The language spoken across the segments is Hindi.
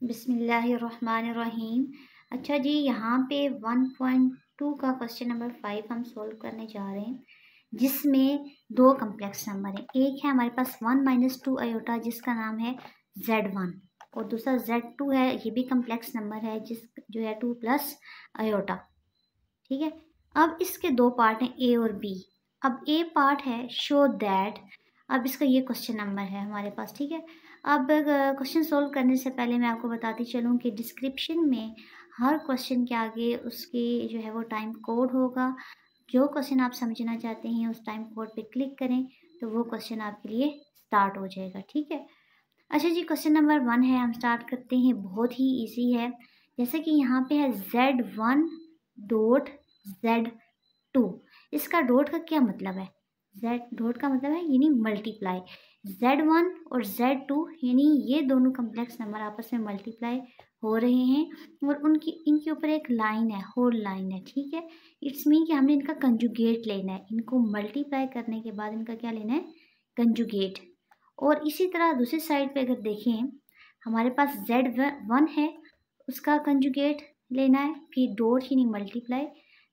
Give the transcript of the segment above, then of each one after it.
बिस्मिल्लाहिर्रहमानिर्रहीम। अच्छा जी, यहाँ पे 1.2 का क्वेश्चन नंबर 5 हम सोल्व करने जा रहे हैं, जिसमें दो कम्प्लेक्स नंबर हैं। एक है हमारे पास 1 - 2 अयोटा जिसका नाम है Z1, और दूसरा Z2 है, ये भी कम्प्लेक्स नंबर है जो है 2 + अयोटा। ठीक है, अब इसके दो पार्ट हैं ए और बी। अब ए पार्ट है शो दैट, अब इसका ये क्वेश्चन नंबर है हमारे पास। ठीक है, अब क्वेश्चन सोल्व करने से पहले मैं आपको बताती चलूँ कि डिस्क्रिप्शन में हर क्वेश्चन के आगे उसकी जो है वो टाइम कोड होगा। जो क्वेश्चन आप समझना चाहते हैं उस टाइम कोड पे क्लिक करें तो वो क्वेश्चन आपके लिए स्टार्ट हो जाएगा। ठीक है, अच्छा जी, क्वेश्चन नंबर 1 है, हम स्टार्ट करते हैं। बहुत ही ईजी है, जैसे कि यहाँ पे है Z1 डॉट Z2। इसका डॉट का क्या मतलब है? डॉट का मतलब है यानी मल्टीप्लाई। Z1 और Z2 यानी ये दोनों कम्प्लेक्स नंबर आपस में मल्टीप्लाई हो रहे हैं और इनके ऊपर एक लाइन है, होल लाइन है। ठीक है, इट्स मीन कि हमने इनका कंजुगेट लेना है। इनको मल्टीप्लाई करने के बाद इनका क्या लेना है? कंजुगेट। और इसी तरह दूसरी साइड पे अगर देखें, हमारे पास Z1 है, उसका कंजुगेट लेना है, फिर डॉट यानी मल्टीप्लाई,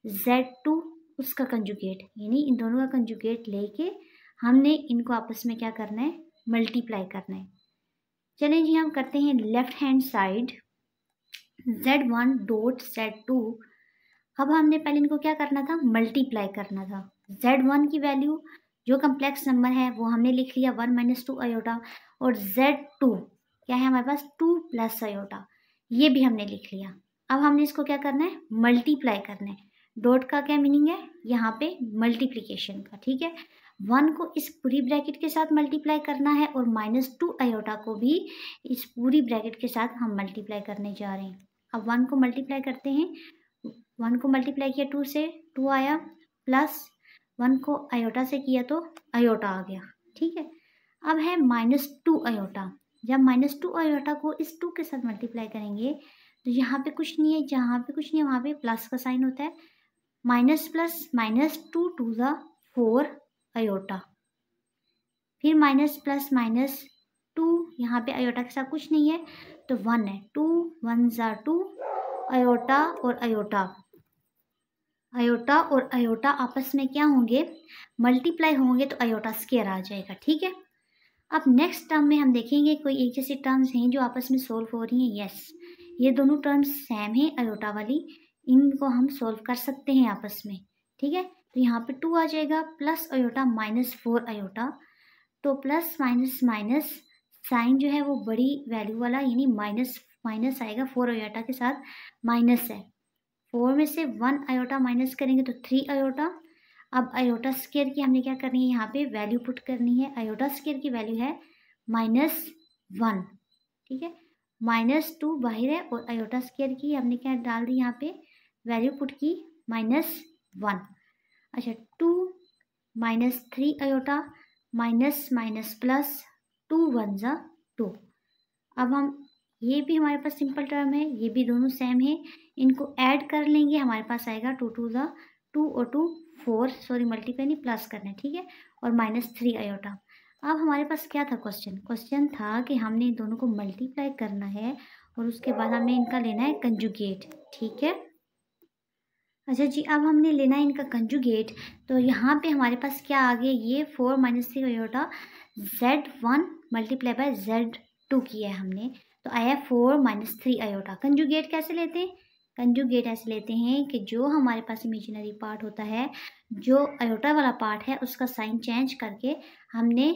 Z2 उसका कंजुगेट, यानी इन दोनों का कंजुगेट लेके हमने इनको आपस में क्या करना है? मल्टीप्लाई करना है। चलें जी, हम करते हैं left hand side Z1 dot Z2। अब हमने पहले इनको क्या करना था? मल्टीप्लाई करना था। Z1 की वैल्यू जो कम्प्लेक्स नंबर है वो हमने लिख लिया 1 - 2 अयोटा, और Z2 क्या है हमारे पास? 2 + अयोटा, ये भी हमने लिख लिया। अब हमने इसको क्या करना है? मल्टीप्लाई करना है। डॉट का क्या मीनिंग है यहाँ पे? मल्टीप्लिकेशन का। ठीक है, 1 को इस पूरी ब्रैकेट के साथ मल्टीप्लाई करना है और -2 अयोटा को भी इस पूरी ब्रैकेट के साथ हम मल्टीप्लाई करने जा रहे हैं। अब 1 को मल्टीप्लाई करते हैं, 1 को मल्टीप्लाई किया 2 से, 2 आया, प्लस 1 को अयोटा से किया तो अयोटा आ गया। ठीक है, अब है -2 अयोटा। जब -2 अयोटा को इस 2 के साथ मल्टीप्लाई करेंगे तो यहाँ पे कुछ नहीं है, जहाँ पे कुछ नहीं है वहाँ पे प्लस का साइन होता है। माइनस प्लस -2 = 4 अयोटा, फिर माइनस प्लस -2, यहाँ पे अयोटा के साथ कुछ नहीं है तो 1 है, 2 × 1 = 2, अयोटा और अयोटा, अयोटा और अयोटा आपस में क्या होंगे? मल्टीप्लाई होंगे तो अयोटा स्क्वायर आ जाएगा। ठीक है, अब नेक्स्ट टर्म में हम देखेंगे कोई एक जैसी टर्म्स हैं जो आपस में सोल्व हो रही हैं। यस, ये दोनों टर्म्स सेम है अयोटा वाली, इनको हम सोल्व कर सकते हैं आपस में। ठीक है, तो यहाँ पे 2 आ जाएगा, प्लस अयोटा -4 अयोटा, तो प्लस माइनस माइनस साइन जो है वो बड़ी वैल्यू वाला यानी माइनस माइनस आएगा। 4 अयोटा के साथ माइनस है, 4 में से 1 अयोटा माइनस करेंगे तो 3 अयोटा। अब अयोटा स्क्वायर की हमने क्या करनी है? यहाँ पे वैल्यू पुट करनी है। अयोटा स्क्वायर की वैल्यू है -1। ठीक है, -2 बाहर है और अयोटा स्क्वायर की हमने क्या डाल दी? यहाँ पे वैल्यू पुट की -1। अच्छा, 2 - 3 अयोटा, माइनस माइनस प्लस, 2 × 1 = 2। अब हम ये भी हमारे पास सिंपल टर्म है, ये भी दोनों सेम है, इनको ऐड कर लेंगे, हमारे पास आएगा 2 × 2 = 2 और 2 4, सॉरी मल्टीप्लाई नहीं प्लस करना है। ठीक है, और -3 अयोटा। अब हमारे पास क्या था क्वेश्चन था कि हमने इन दोनों को मल्टीप्लाई करना है और उसके बाद हमें इनका लेना है कंजुगेट। ठीक है, अच्छा जी, अब हमने लेना है इनका कंजुगेट, तो यहाँ पे हमारे पास क्या आ गया? ये 4 - 3 अयोटा Z1 × Z2 किया है हमने, तो आया 4 - 3 अयोटा। कंजुगेट कैसे लेते हैं? कंजुगेट ऐसे लेते हैं कि जो हमारे पास इमेजिनरी पार्ट होता है, जो अयोटा वाला पार्ट है, उसका साइन चेंज करके हमने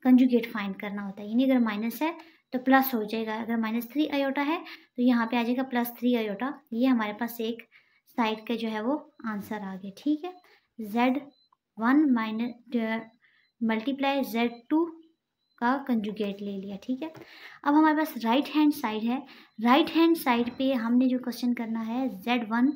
कंजुगेट फाइंड करना होता है। यानी अगर माइनस है तो प्लस हो जाएगा, अगर -3 अयोटा है तो यहाँ पे आ जाएगा +3 अयोटा। ये हमारे पास एक साइड के जो है वो आंसर आ गया। ठीक है, Z1 मल्टीप्लाई Z2 का कंजुगेट ले लिया। ठीक है, अब हमारे पास राइट हैंड साइड है। राइट हैंड साइड पे हमने जो क्वेश्चन करना है, Z1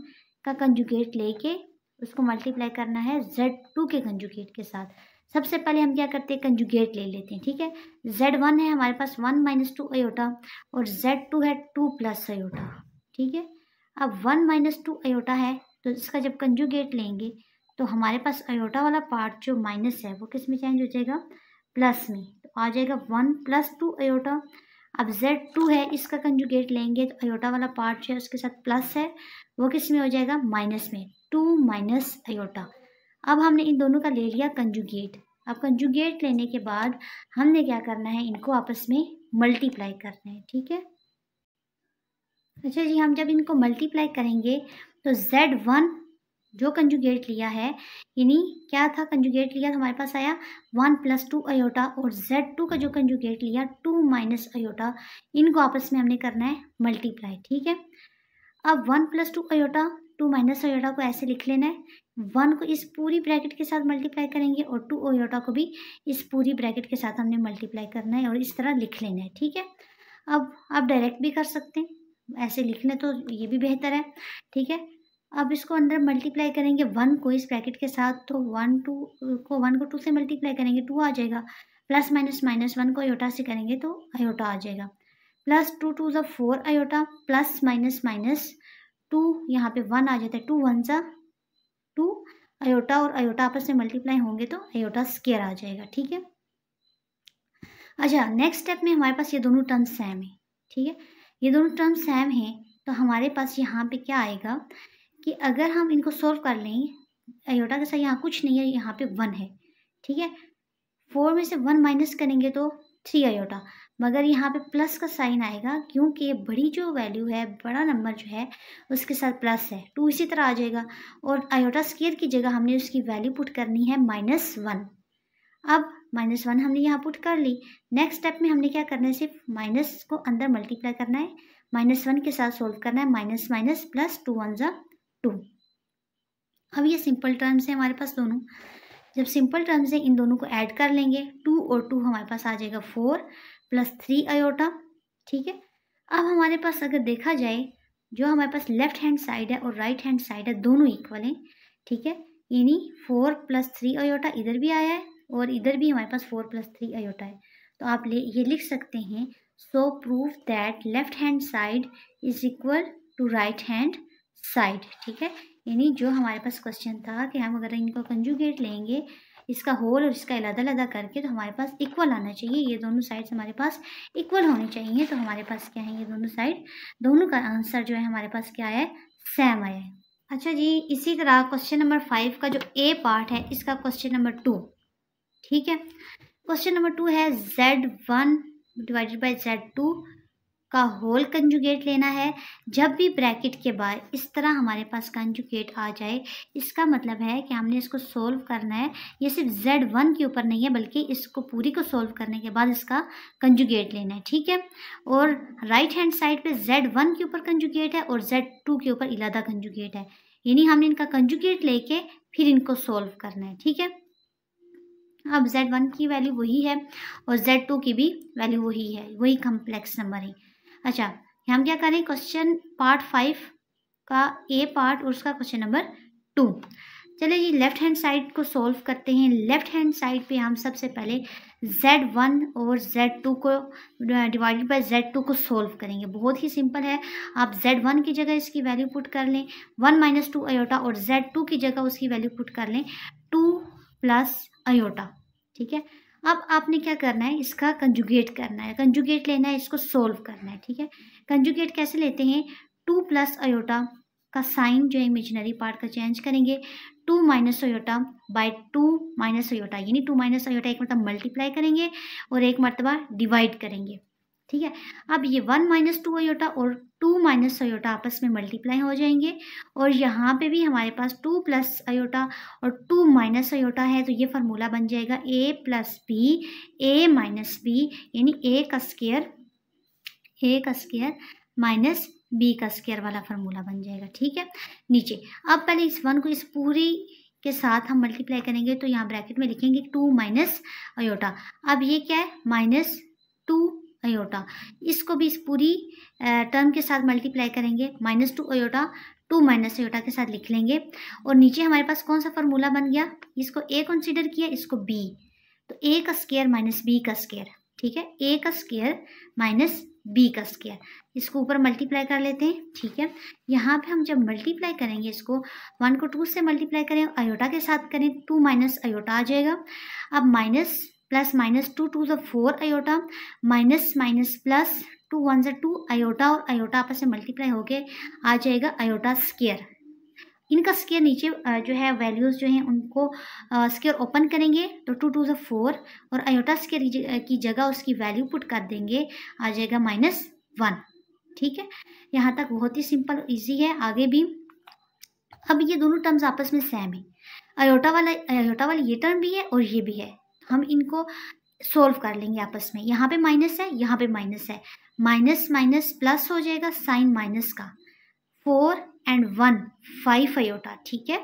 का कंजुगेट लेके उसको मल्टीप्लाई करना है Z2 के कंजुगेट के साथ। सबसे पहले हम क्या करते हैं? कंजुगेट ले लेते हैं। ठीक है, Z1 है हमारे पास 1 - 2 अयोटा और Z2 है 2 + अयोटा। ठीक है, अब 1 - 2 अयोटा है तो इसका जब कंजुगेट लेंगे तो हमारे पास अयोटा वाला पार्ट जो माइनस है वो किस में चेंज हो जाएगा? प्लस में, तो आ जाएगा 1 + 2 अयोटा। अब Z2 है, इसका कंजुगेट लेंगे तो अयोटा वाला पार्ट जो है उसके साथ प्लस है, वो किस में हो जाएगा, माइनस में, 2 माइनस अयोटा। अब हमने इन दोनों का ले लिया कंजुगेट। अब कंजुगेट लेने के बाद हमने क्या करना है, इनको आपस में मल्टीप्लाई करना है, ठीक है। अच्छा जी, हम जब इनको मल्टीप्लाई करेंगे तो Z1 जो कंजुगेट लिया है, यानी क्या था, कंजुगेट लिया तो हमारे पास आया 1 + 2 अयोटा, और Z2 का जो कंजुगेट लिया 2 माइनस अयोटा, इनको आपस में हमने करना है मल्टीप्लाई, ठीक है। अब 1 + 2 अयोटा 2 माइनस अयोटा को ऐसे लिख लेना है, 1 को इस पूरी ब्रैकेट के साथ मल्टीप्लाई करेंगे और 2 अयोटा को भी इस पूरी ब्रैकेट के साथ हमने मल्टीप्लाई करना है और इस तरह लिख लेना है, ठीक है। अब आप डायरेक्ट भी कर सकते हैं, ऐसे लिख लें तो ये भी बेहतर है, ठीक है। अब इसको अंदर मल्टीप्लाई करेंगे 1 को इस ब्रैकेट के साथ, तो 1 को 2 से मल्टीप्लाई करेंगे 2 आ जाएगा, प्लस माइनस माइनस 1 को अयोटा से करेंगे तो अयोटा आ जाएगा, प्लस 2 2 ज़ा 4 अयोटा, प्लस माइनस माइनस 2, यहाँ पे 1 आ जाता है, 2 1 ज़ा 2 अयोटा, और अयोटा आपस में मल्टीप्लाई होंगे तो अयोटा स्क्वायर आ जाएगा, ठीक है। अच्छा, नेक्स्ट स्टेप में हमारे पास ये दोनों टर्म सेम है, ठीक है। ये दोनों टर्म सेम है तो हमारे पास यहाँ पे क्या आएगा कि अगर हम इनको सोल्व कर लें, अयोटा के साथ यहाँ कुछ नहीं है, यहाँ पे 1 है, ठीक है। 4 में से 1 माइनस करेंगे तो 3 अयोटा, मगर यहाँ पे प्लस का साइन आएगा क्योंकि बड़ी जो वैल्यू है, बड़ा नंबर जो है उसके साथ प्लस है, 2 इसी तरह आ जाएगा, और अयोटा स्क्वायर की जगह हमने उसकी वैल्यू पुट करनी है -1। अब -1 हमने यहाँ पुट कर ली। नेक्स्ट स्टेप में हमने क्या करना है, सिर्फ माइनस को अंदर मल्टीप्लाई करना है, -1 के साथ सोल्व करना है, माइनस माइनस प्लस 2 1 ज़ा 2। अब ये सिंपल टर्म्स है हमारे पास दोनों, जब सिंपल टर्म्स है इन दोनों को ऐड कर लेंगे, 2 और 2 हमारे पास आ जाएगा 4 + 3 अयोटा, ठीक है। अब हमारे पास अगर देखा जाए, जो हमारे पास लेफ्ट हैंड साइड है और राइट हैंड साइड है दोनों इक्वल हैं, ठीक है। यानी 4 + 3 अयोटा इधर भी आया है और इधर भी हमारे पास 4 + 3 अयोटा है, तो आप ये लिख सकते हैं, so prove that left hand side is equal to right hand side, ठीक है। यानी जो हमारे पास क्वेश्चन था कि हम अगर इनको कंजुगेट लेंगे, इसका होल और इसका अलग-अलग करके, तो हमारे पास इक्वल आना चाहिए, ये दोनों साइड्स हमारे पास इक्वल होनी चाहिए, तो हमारे पास क्या है, ये दोनों साइड, दोनों का आंसर जो है हमारे पास क्या है, सेम आया है। अच्छा जी, इसी तरह क्वेश्चन नंबर 5 का जो ए पार्ट है, इसका क्वेश्चन नंबर 2, ठीक है। क्वेश्चन नंबर 2 है Z1 / Z2 का होल कंजुगेट लेना है। जब भी ब्रैकेट के बाद इस तरह हमारे पास कंजुगेट आ जाए, इसका मतलब है कि हमने इसको सोल्व करना है, ये सिर्फ Z1 के ऊपर नहीं है बल्कि इसको पूरी को सोल्व करने के बाद इसका कंजुगेट लेना है, ठीक है। और राइट हैंड साइड पे Z1 के ऊपर कंजुगेट है और Z2 के ऊपर इलादा कंजुगेट है, यानी हमने इनका कंजुगेट लेके फिर इनको सोल्व करना है, ठीक है। अब Z1 की वैल्यू वही है और Z2 की भी वैल्यू वही है, वही कम्प्लेक्स नंबर है। अच्छा, हम क्या करें, क्वेश्चन पार्ट 5 का ए पार्ट और उसका क्वेश्चन नंबर 2। चलिए जी, लेफ्ट हैंड साइड को सोल्व करते हैं। लेफ्ट हैंड साइड पे हम सबसे पहले Z1 और Z2 को डिवाइडेड बाय Z2 को सोल्व करेंगे। बहुत ही सिंपल है, आप Z1 की जगह इसकी वैल्यू पुट कर लें 1 - 2 अयोटा, और Z2 की जगह उसकी वैल्यू पुट कर लें 2 + अयोटा, ठीक है। अब आपने क्या करना है, इसका कंजुगेट करना है, कंजुगेट लेना है, इसको सोल्व करना है, ठीक है। कंजुगेट कैसे लेते हैं, 2 + अयोटा का साइन जो है इमेजिनरी पार्ट का चेंज करेंगे, 2 - अयोटा बाय 2 - अयोटा, यानी 2 - अयोटा एक मरतबा मल्टीप्लाई करेंगे और एक मरतबा डिवाइड करेंगे, ठीक है। अब ये 1 - 2 अयोटा और 2 - अयोटा आपस में मल्टीप्लाई हो जाएंगे, और यहाँ पे भी हमारे पास 2 + अयोटा और 2 - अयोटा है, तो ये फार्मूला बन जाएगा a + b a - b, यानी a का स्क्वायर माइनस b का स्क्वायर वाला फार्मूला बन जाएगा, ठीक है। नीचे अब पहले इस 1 को इस पूरी के साथ हम मल्टीप्लाई करेंगे, तो यहाँ ब्रैकेट में लिखेंगे 2 - अयोटा। अब ये क्या है, -2 अयोटा, इसको भी इस पूरी टर्म के साथ मल्टीप्लाई करेंगे, -2 अयोटा 2 - अयोटा के साथ लिख लेंगे, और नीचे हमारे पास कौन सा फार्मूला बन गया, इसको a कंसीडर किया, इसको b, तो a का स्क्वायर माइनस b का स्क्वायर, ठीक है। a का स्क्वायर माइनस b का स्क्वायर, इसको ऊपर मल्टीप्लाई कर लेते हैं, ठीक है। यहाँ पे हम जब मल्टीप्लाई करेंगे, इसको 1 को 2 से मल्टीप्लाई करें, अयोटा के साथ करें, 2 - अयोटा आ जाएगा। अब plus minus 2 to the 4 iota, minus minus plus 2 1 से 2 आयोटा, और आयोटा आपस में मल्टीप्लाई होके आ जाएगा आयोटा स्क्वायर। इनका स्क्वायर नीचे जो है वैल्यूज़ जो हैं उनको स्क्वायर ओपन करेंगे तो 2 टू द 4 और आयोटा स्क्वायर की जगह उसकी वैल्यू पुट कर देंगे, आ जाएगा -1। ठीक है, यहाँ तक बहुत ही सिंपल और ईजी है। आगे भी अब ये दोनों टर्म्स आपस में सेम है, आयोटा वाला ये टर्म भी है और ये भी है, हम इनको सोल्व कर लेंगे आपस में। यहाँ पे माइनस है, यहाँ पे माइनस है, माइनस माइनस प्लस हो जाएगा साइन माइनस का, 4 and 1 5 आयोटा। ठीक है,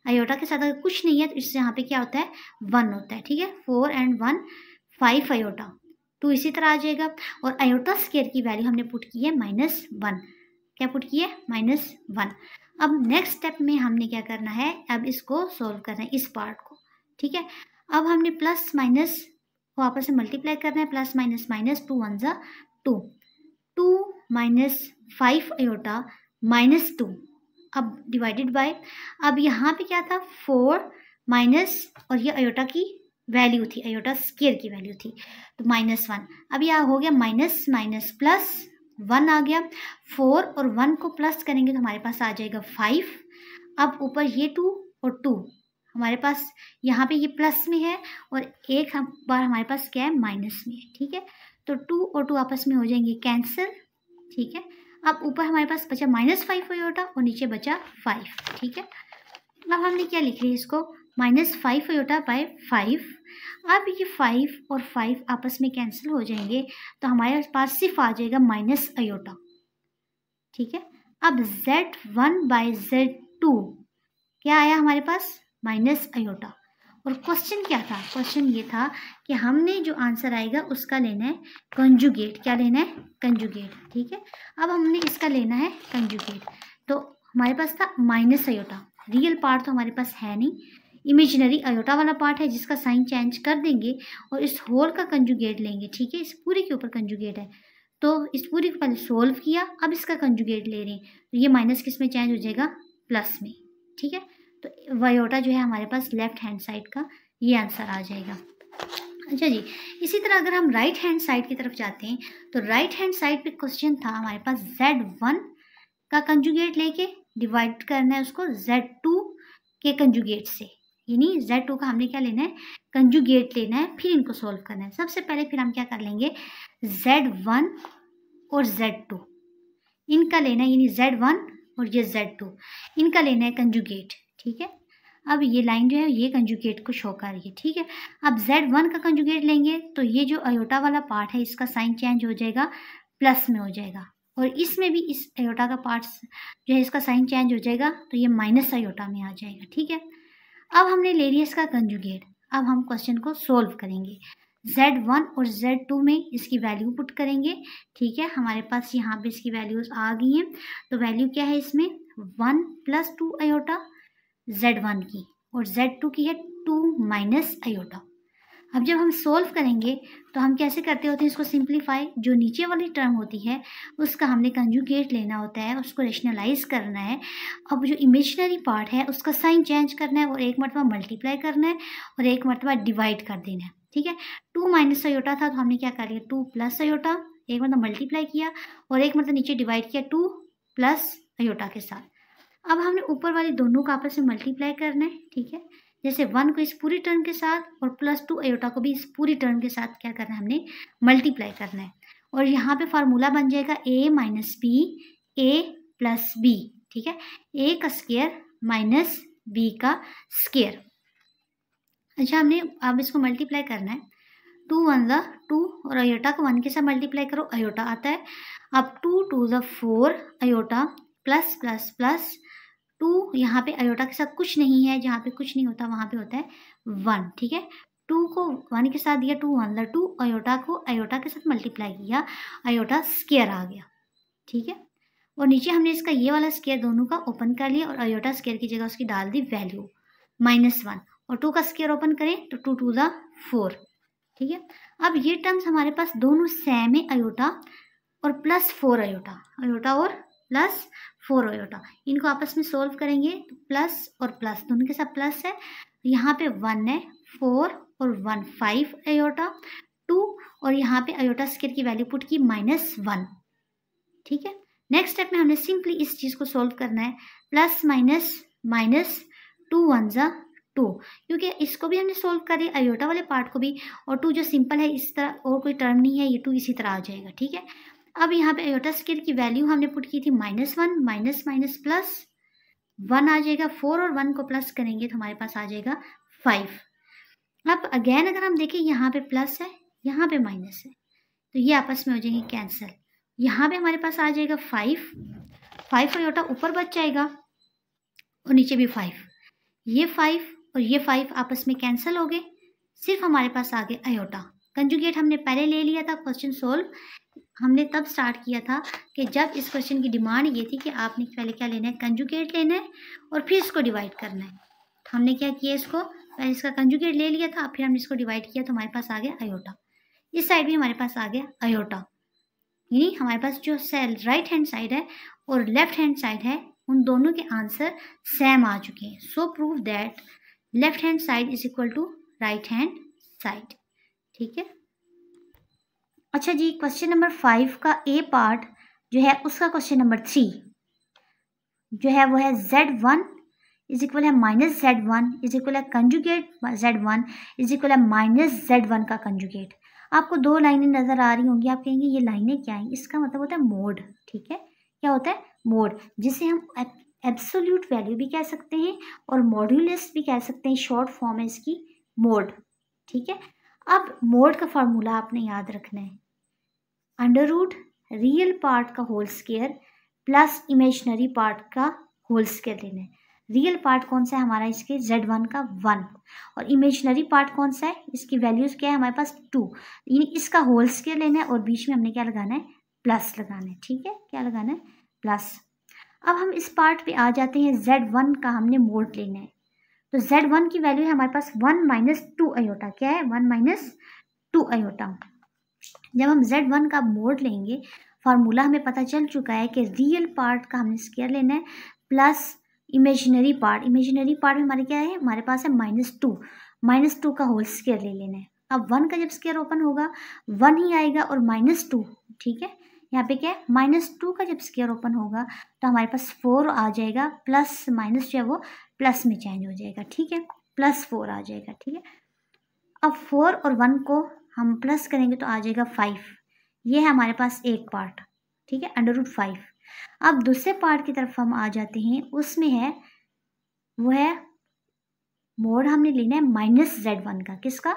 आयोटा के साथ अगर कुछ नहीं है तो इससे यहाँ पे क्या होता है 1 होता है। ठीक है, 4 and 1 5 आयोटा, 2 इसी तरह आ जाएगा। और आयोटा स्क्वायर की वैल्यू हमने पुट की है -1। क्या पुट की है? -1। अब नेक्स्ट स्टेप में हमने क्या करना है, अब इसको सोल्व करना है इस पार्ट को। ठीक है, अब हमने प्लस माइनस को आपस में मल्टीप्लाई करना है, प्लस माइनस माइनस 2 1 जा 2, 2 माइनस 5 आयोटा -2, अब डिवाइडेड बाय, अब यहाँ पे क्या था 4 माइनस और ये आयोटा की वैल्यू थी, आयोटा स्क्वायर की वैल्यू थी तो -1। अब यह हो गया माइनस माइनस प्लस 1 आ गया, 4 और 1 को प्लस करेंगे तो हमारे पास आ जाएगा 5। अब ऊपर ये 2 और 2 हमारे पास यहाँ पे ये प्लस में है और एक बार हमारे पास क्या है माइनस में है। ठीक है, तो 2 और 2 आपस में हो जाएंगे कैंसिल। ठीक है, अब ऊपर हमारे पास बचा -5 आयोटा और नीचे बचा 5। ठीक है, अब हमने क्या लिख लिया इसको, -5 आयोटा बाय 5। अब ये 5 और 5 आपस में कैंसिल हो जाएंगे तो हमारे पास सिर्फ आ जाएगा माइनस आयोटा। ठीक है, अब Z1 बाय Z2 क्या आया हमारे पास, माइनस आयोटा। और क्वेश्चन क्या था, क्वेश्चन ये था कि हमने जो आंसर आएगा उसका लेना है कंजुगेट। क्या लेना है? कंजुगेट। ठीक है, अब हमने इसका लेना है कंजुगेट, तो हमारे पास था माइनस आयोटा, रियल पार्ट तो हमारे पास है नहीं, इमेजिनरी आयोटा वाला पार्ट है जिसका साइन चेंज कर देंगे और इस होल का कंजुगेट लेंगे। ठीक है, इस पूरे के ऊपर कंजुगेट है तो इस पूरे को पहले सोल्व किया, अब इसका कंजुगेट ले रहे हैं तो ये माइनस किस में चेंज हो जाएगा, प्लस में। ठीक है, तो वायोटा जो है हमारे पास लेफ्ट हैंड साइड का ये आंसर आ जाएगा। अच्छा जी, इसी तरह अगर हम राइट हैंड साइड की तरफ जाते हैं तो राइट हैंड साइड पे क्वेश्चन था हमारे पास Z1 का कंजुगेट लेके डिवाइड करना है उसको Z2 के कंजुगेट से, यानी Z2 का हमने क्या लेना है, कंजुगेट लेना है, फिर इनको सोल्व करना है। सबसे पहले फिर हम क्या कर लेंगे, Z1 और Z2 इनका लेना है, यानी Z1 और ये Z2 इनका लेना है कंजुगेट। ठीक है, अब ये लाइन जो है ये कंजुगेट को शो कर रही है। ठीक है, अब Z1 का कंजुगेट लेंगे तो ये जो आयोटा वाला पार्ट है इसका साइन चेंज हो जाएगा, प्लस में हो जाएगा, और इसमें भी इस आयोटा का पार्ट जो है इसका साइन चेंज हो जाएगा तो ये माइनस आयोटा में आ जाएगा। ठीक है, अब हमने ले लिया इसका कंजुगेट, अब हम क्वेश्चन को सोल्व करेंगे। Z1 और Z2 में इसकी वैल्यू पुट करेंगे। ठीक है, हमारे पास यहाँ पे इसकी वैल्यूज आ गई हैं, तो वैल्यू क्या है इसमें 1 + 2 आयोटा Z1 की, और Z2 की है 2 माइनस आयोटा। अब जब हम सोल्व करेंगे तो हम कैसे करते होते हैं इसको सिंप्लीफाई, जो नीचे वाली टर्म होती है उसका हमने कंजुगेट लेना होता है, उसको रेशनलाइज करना है। अब जो इमेजिनरी पार्ट है उसका साइन चेंज करना है और एक मरतबा मल्टीप्लाई करना है और एक मरतबा डिवाइड कर देना है। ठीक है, 2 माइनस आयोटा था तो हमने क्या कर लिया 2 प्लस आयोटा, एक मतलब मल्टीप्लाई किया और एक मतलब नीचे डिवाइड किया 2 प्लस आयोटा के साथ। अब हमने ऊपर वाली दोनों का आपस में मल्टीप्लाई करना है। ठीक है, जैसे 1 को इस पूरी टर्म के साथ और +2 आयोटा को भी इस पूरी टर्म के साथ क्या करना है, हमने मल्टीप्लाई करना है, और यहाँ पे फार्मूला बन जाएगा a minus b a plus b। ठीक है, a का स्क्वायर माइनस b का स्क्वायर। अच्छा, हमने अब इसको मल्टीप्लाई करना है, 2 1 ज़ा 2 और आयोटा को 1 के साथ मल्टीप्लाई करो, आयोटा आता है। अब 2 2 ज़ा 4 आयोटा प्लस प्लस प्लस 2, यहाँ पे आयोटा के साथ कुछ नहीं है, जहाँ पे कुछ नहीं होता वहाँ पे होता है 1। ठीक है, 2 को 1 के साथ दिया, 2 1 ज़ा 2, आयोटा को आयोटा के साथ मल्टीप्लाई किया, आयोटा स्क्वायर आ गया। ठीक है, और नीचे हमने इसका ये वाला स्क्वायर दोनों का ओपन कर लिया और आयोटा स्क्वायर की जगह उसकी डाल दी वैल्यू -1, और 2 का स्क्वायर ओपन करें तो 2 2 ज़ा 4। ठीक है, अब ये टर्म्स हमारे पास दोनों सेम है, आयोटा और +4 आयोटा, आयोटा और +4 आयोटा, इनको आपस में सोल्व करेंगे तो प्लस और प्लस दोनों के साथ प्लस है, यहाँ पे 1 है, 4 और 1 5 आयोटा 2 और यहाँ पे आयोटा स्क्वायर की वैल्यू पुट की -1। ठीक है, नेक्स्ट स्टेप में हमने सिंपली इस चीज़ को सॉल्व करना है। प्लस माइनस 2 1 ज़ा 2, क्योंकि इसको भी हमने सॉल्व कर लिया आयोटा वाले पार्ट को भी, और 2 जो सिंपल है इस तरह और कोई टर्म नहीं है, ये 2 इसी तरह आ जाएगा। ठीक है, अब यहाँ पे आयोटा स्क्वायर की वैल्यू हमने पुट की थी -1 माइनस प्लस 1 आ जाएगा। 4 और 1 को प्लस करेंगे तो हमारे पास आ जाएगा 5। अब अगेन अगर हम देखें यहाँ पे प्लस है, यहाँ पे माइनस है, तो ये आपस में हो जाएंगे कैंसिल। यहाँ पे हमारे पास आ जाएगा 5 आयोटा ऊपर बच जाएगा और नीचे भी 5। ये 5 और ये 5 आपस में कैंसिल हो गए, सिर्फ हमारे पास आ गए आयोटा। कंजुगेट हमने पहले ले लिया था, क्वेश्चन सोल्व हमने तब स्टार्ट किया था कि जब इस क्वेश्चन की डिमांड ये थी कि आपने पहले क्या लेना है, कंजुगेट लेना है और फिर इसको डिवाइड करना है। तो हमने क्या किया, इसको पहले इसका कंजुगेट ले लिया था, फिर हमने इसको डिवाइड किया तो हमारे पास आ गया आयोटा। इस साइड भी हमारे पास आ गया आयोटा, यानी हमारे पास जो राइट हैंड साइड है और लेफ्ट हैंड साइड है उन दोनों के आंसर सेम आ चुके हैं। So prove that left hand side is equal to right hand side. ठीक है, अच्छा जी, क्वेश्चन नंबर 5 का ए पार्ट जो है उसका क्वेश्चन नंबर 3 जो है वो है Z1 इज इक्वल है -Z1 इज इक्वल है कंजुगेट Z1 इज इक्वल है -Z1 का कंजुगेट। आपको दो लाइनें नजर आ रही होंगी, आप कहेंगे ये लाइनें क्या हैं, इसका मतलब होता है मोड। ठीक है, क्या होता है, मोड, जिसे हम एब्सोल्यूट वैल्यू भी कह सकते हैं और मॉड्यूलस भी कह सकते हैं, शॉर्ट फॉर्म है इसकी मोड। ठीक है, अब मोड का फार्मूला आपने याद रखना है, अंडर रूट रियल पार्ट का whole square plus imaginary part का होल स्क्वायर लेना है। रियल पार्ट कौन सा है हमारा, इसके Z1 का 1 और इमेजिनरी पार्ट कौन सा है, इसकी वैल्यूज क्या है हमारे पास 2, यानी इसका होल स्क्वायर लेना है और बीच में हमने क्या लगाना है, प्लस लगाना है। ठीक है, क्या लगाना है, प्लस। अब हम इस पार्ट पे आ जाते हैं, Z1 का हमने मोड लेना है, तो Z1 की वैल्यू है हमारे पास 1 - 2 आयोटा। क्या है, 1 - 2 आयोटा। जब हम Z1 का मोड लेंगे, फार्मूला हमें पता चल चुका है कि रियल पार्ट का हमने स्क्वायर लेना है प्लस इमेजिनरी पार्ट में हमारे क्या है, हमारे पास है -2 का होल स्क्वायर ले लेना है। अब 1 का जब स्क्वायर ओपन होगा 1 ही आएगा और -2। ठीक है, यहाँ पे क्या है, -2 का जब स्क्वायर ओपन होगा तो हमारे पास 4 आ जाएगा, प्लस माइनस जो है वो प्लस में चेंज हो जाएगा। ठीक है, +4 आ जाएगा। ठीक है, अब 4 और 1 को हम प्लस करेंगे तो आ जाएगा 5। ये है हमारे पास एक पार्ट। ठीक है, √5। अब दूसरे पार्ट की तरफ हम आ जाते हैं, उसमें है वो है मोड हमने लेना है -Z1 का। किसका,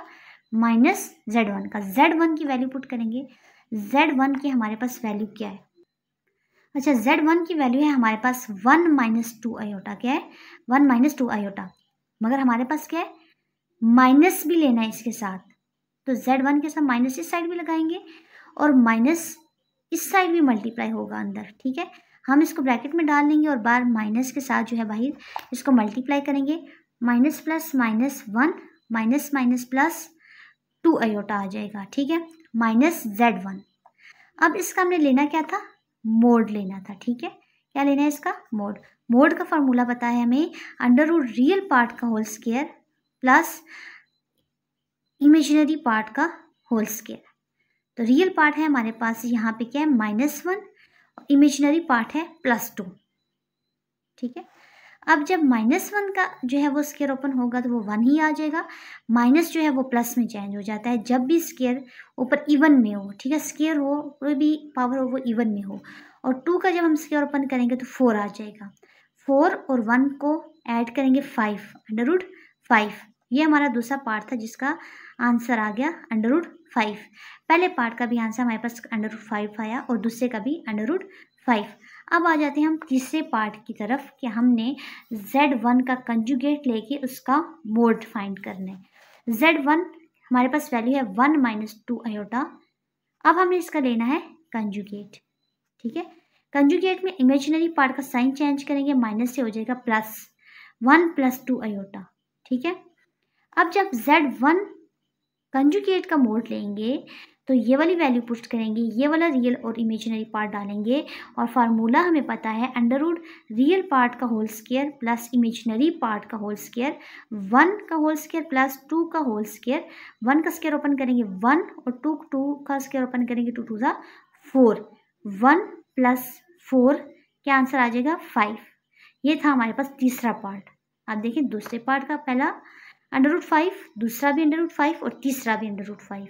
-Z1 का। Z1 की वैल्यू पुट करेंगे, Z1 की हमारे पास वैल्यू क्या है, अच्छा Z1 की वैल्यू है हमारे पास 1 - 2 आयोटा। क्या है, 1 - 2 आयोटा, मगर हमारे पास क्या है, माइनस भी लेना है इसके साथ, तो Z1 के साथ माइनस इस साइड भी लगाएंगे और माइनस इस साइड भी मल्टीप्लाई होगा अंदर। ठीक है, हम इसको ब्रैकेट में डाल लेंगे और बार माइनस के साथ जो है बाहर इसको मल्टीप्लाई करेंगे, minus plus -1 minus plus 2 iota आ जाएगा। ठीक है, -Z1। अब इसका हमने लेना क्या था, मोड लेना था। ठीक है, क्या लेना है इसका, मोड का फॉर्मूला पता है हमें, अंडर रूट रियल पार्ट का whole square plus imaginary part का होल स्क्वायर। तो रियल पार्ट है हमारे पास यहाँ पे क्या है, -1 और इमेजिनरी पार्ट है +2। ठीक है, अब जब -1 का जो है वो स्क्वायर ओपन होगा तो वो 1 ही आ जाएगा, माइनस जो है वो प्लस में चेंज हो जाता है जब भी स्क्वायर ऊपर इवन में हो। ठीक है, स्क्वायर हो, कोई भी पावर हो वो इवन में हो, और 2 का जब हम स्क्वायर ओपन करेंगे तो 4 आ जाएगा। 4 और 1 को ऐड करेंगे 5, √5। ये हमारा दूसरा पार्ट था जिसका आंसर आ गया √5। पहले पार्ट का भी आंसर हमारे पास √5 आया और दूसरे का भी √5। अब आ जाते हैं हम तीसरे पार्ट की तरफ कि हमने Z1 का कंजुगेट लेके उसका मोड फाइंड करना है। Z1 हमारे पास वैल्यू है 1 - 2 आयोटा। अब हमें इसका लेना है कंजुगेट। ठीक है, कंजुगेट में इमेजिनरी पार्ट का साइन चेंज करेंगे, माइनस से हो जाएगा प्लस, 1 + 2 आयोटा। ठीक है, अब जब Z1 कंजुगेट का मोड लेंगे तो ये वाली वैल्यू पुट करेंगे, ये वाला रियल और इमेजिनरी पार्ट डालेंगे और फार्मूला हमें पता है अंडर रूट रियल पार्ट का whole square plus imaginary part का होल स्क्वायर, 1 का होल स्क्वायर प्लस 2 का होल स्क्वायर, 1 का स्क्वायर ओपन करेंगे 1 और 2 का स्क्वायर ओपन करेंगे 2 2 ज़ा 4, 1 प्लस 4 क्या आंसर आ जाएगा 5। ये था हमारे पास तीसरा पार्ट। आप देखिए दूसरे पार्ट का पहला अंडर रूट 5, दूसरा भी अंडर रूट 5 और तीसरा भी अंडर रूट 5।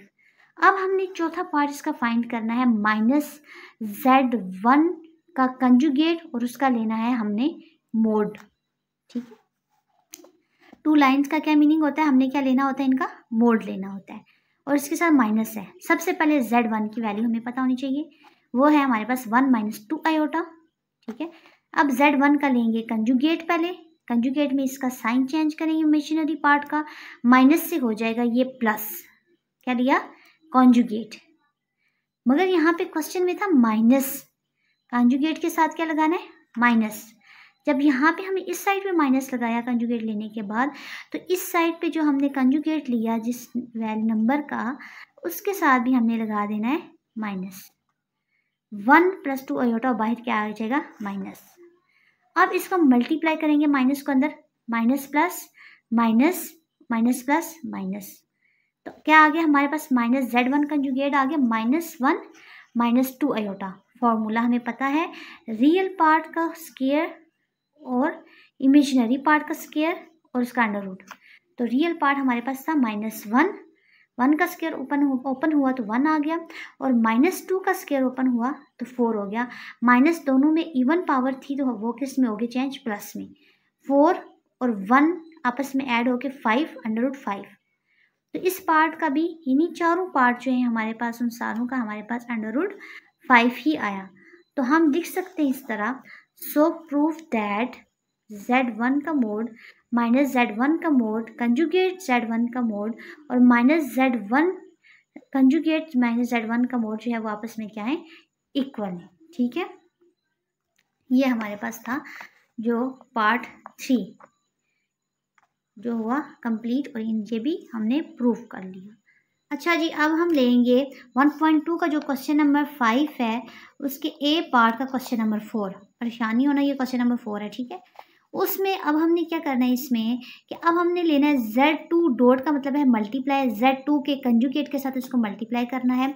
अब हमने चौथा पार्ट इसका फाइंड करना है -z1 का कंजुगेट और उसका लेना है हमने मोड। ठीक है, 2 लाइंस का क्या मीनिंग होता है, हमने क्या लेना होता है, इनका मोड लेना होता है और इसके साथ माइनस है। सबसे पहले z1 की वैल्यू हमें पता होनी चाहिए, वो है हमारे पास 1 - 2 आयोटा। ठीक है, अब z1 का लेंगे कंजुगेट, पहले कंजुगेट में इसका साइन चेंज करेंगे इमेजिनरी पार्ट का, माइनस से हो जाएगा ये प्लस, क्या लिया कॉन्जुगेट। मगर यहाँ पे क्वेश्चन में था माइनस, कंजुगेट के साथ क्या लगाना है माइनस। जब यहाँ पे हमने इस साइड पे माइनस लगाया कंजुगेट लेने के बाद, तो इस साइड पे जो हमने कंजुगेट लिया जिस वैल्यू नंबर का, उसके साथ भी हमने लगा देना है माइनस। 1 + 2 आयोटा और बाहर क्या आ जाएगा माइनस। अब इसको मल्टीप्लाई करेंगे माइनस को अंदर, minus plus minus, minus plus minus, तो क्या आ गया हमारे पास -z1 कंजुगेट आ गया -1 - 2 आयोटा। फॉर्मूला हमें पता है रियल पार्ट का स्क्वायर और इमेजिनरी पार्ट का स्क्वायर और उसका अंडर रूट। तो रियल पार्ट हमारे पास था -1, 1 का स्क्वायर ओपन हुआ तो 1 आ गया और -2 का स्क्वायर ओपन हुआ तो 4 हो गया। माइनस दोनों में इवन पावर थी तो वो किस में हो गया चेंज, प्लस में। 4 और 1 आपस में ऐड होके 5 √ 5। तो इस पार्ट का भी, इन्हीं चारों पार्ट जो है हमारे पास, उन सारों का हमारे पास √5 ही आया। तो हम लिख सकते हैं इस तरह, सो प्रूफ दैट z1 का मोड -z1 का मोड कंजुगेट z1 का मोड और -z1 कंजुगेट -z1 का मोड जो है वो आपस में क्या है, इक्वल है। ठीक है, ये हमारे पास था जो पार्ट 3 जो हुआ कंप्लीट और इनके भी हमने प्रूफ कर लिया। अच्छा जी, अब हम लेंगे 1.2 का जो क्वेश्चन नंबर 5 है, उसके ए पार्ट का क्वेश्चन नंबर 4। परेशानी होना, ये क्वेश्चन नंबर 4 है। ठीक है, उसमें अब हमने क्या करना है इसमें कि अब हमने लेना है z2 डॉट का मतलब है मल्टीप्लाई, z2 के कंजुगेट के साथ इसको मल्टीप्लाई करना है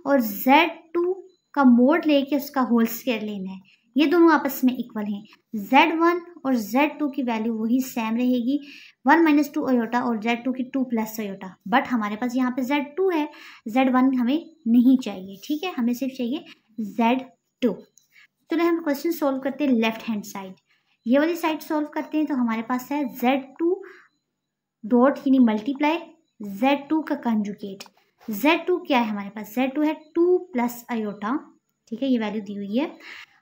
और z2 का मोड लेके उसका होल स्क्वायर लेना है। ये दोनों आपस में इक्वल हैं। z1 और z2 की वैल्यू वही सेम रहेगी, 1 - 2 आयोटा और z2 की 2 + आयोटा। बट हमारे पास यहाँ पे z2 है, z1 हमें नहीं चाहिए। ठीक है, हमें सिर्फ चाहिए z2। चलो हम क्वेश्चन सोल्व करते हैं लेफ्ट हैंड साइड। ये वाली साइड सोल्व करते हैं तो हमारे पास है z2 डॉट यानी मल्टीप्लाई z2 का कंजुगेट। z2 क्या है हमारे पास, z2 है 2 + आयोटा। ठीक है, ये वैल्यू दी हुई है।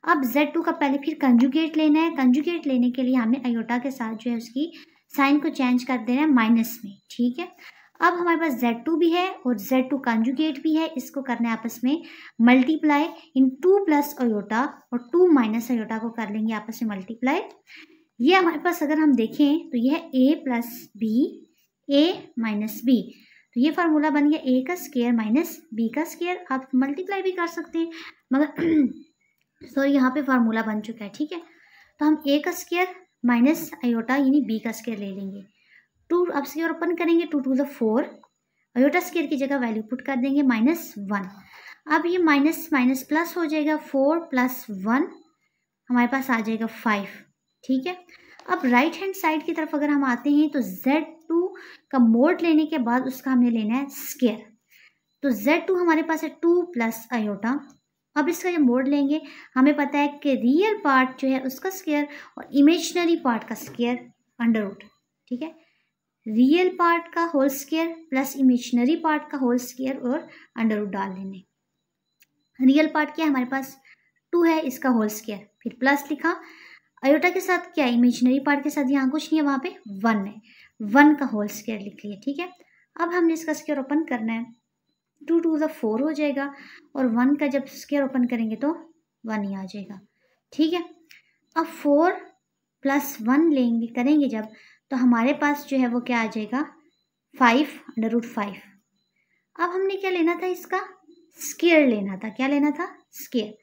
अब z2 का पहले फिर कंजुगेट लेना है। कंजुगेट लेने के लिए हमने आयोटा के साथ जो है उसकी साइन को चेंज कर देना है माइनस में। ठीक है, अब हमारे पास z2 भी है और z2 कंजुगेट भी है, इसको करना है आपस में मल्टीप्लाई इन 2 + आयोटा और 2 - आयोटा को कर लेंगे आपस में मल्टीप्लाई। ये हमारे पास अगर हम देखें तो यह a + b, a - b, तो ये फार्मूला बन गया a का स्क्वायर माइनस b का स्क्वायर। आप मल्टीप्लाई भी कर सकते हैं मगर सॉरी यहाँ पे फार्मूला बन चुका है। ठीक है, तो हम a का स्क्वायर माइनस आयोटा यानी b का स्क्वायर ले लेंगे। 2 अब स्क्वायर ओपन करेंगे, 2 2 4, आयोटा स्क्वायर की जगह वैल्यू पुट कर देंगे -1। अब ये माइनस माइनस प्लस हो जाएगा, 4 + 1 हमारे पास आ जाएगा 5। ठीक है, अब राइट हैंड साइड की तरफ अगर हम आते हैं तो z2 का मोड लेने के बाद उसका हमने लेना है स्क्वायर। तो z2 हमारे पास है 2 + आयोटा। अब इसका जो मोड लेंगे, हमें पता है कि रियल पार्ट जो है उसका स्क्वायर और इमेजिनरी पार्ट का स्क्वायर अंडर रूट। ठीक है, रियल पार्ट का whole square plus imaginary part का होल स्क्वायर और अंडर रूट डाल लेने। रियल पार्ट क्या है हमारे पास 2 है, इसका होल स्क्वायर, फिर प्लस लिखा, आयोटा के साथ क्या इमेजिनरी पार्ट के साथ यहाँ कुछ नहीं है, वहाँ पे 1 है, 1 का होल स्क्वायर लिख लिया। ठीक है, अब हमने इसका स्क्वायर ओपन करना है, 2 2 4 हो जाएगा और 1 का जब स्क्वायर ओपन करेंगे तो 1 ही आ जाएगा। ठीक है, अब 4 + 1 लेंगे करेंगे जब, तो हमारे पास जो है वो क्या आ जाएगा 5 √ 5। अब हमने क्या लेना था इसका स्क्वायर लेना था। क्या लेना था? स्क्वायर।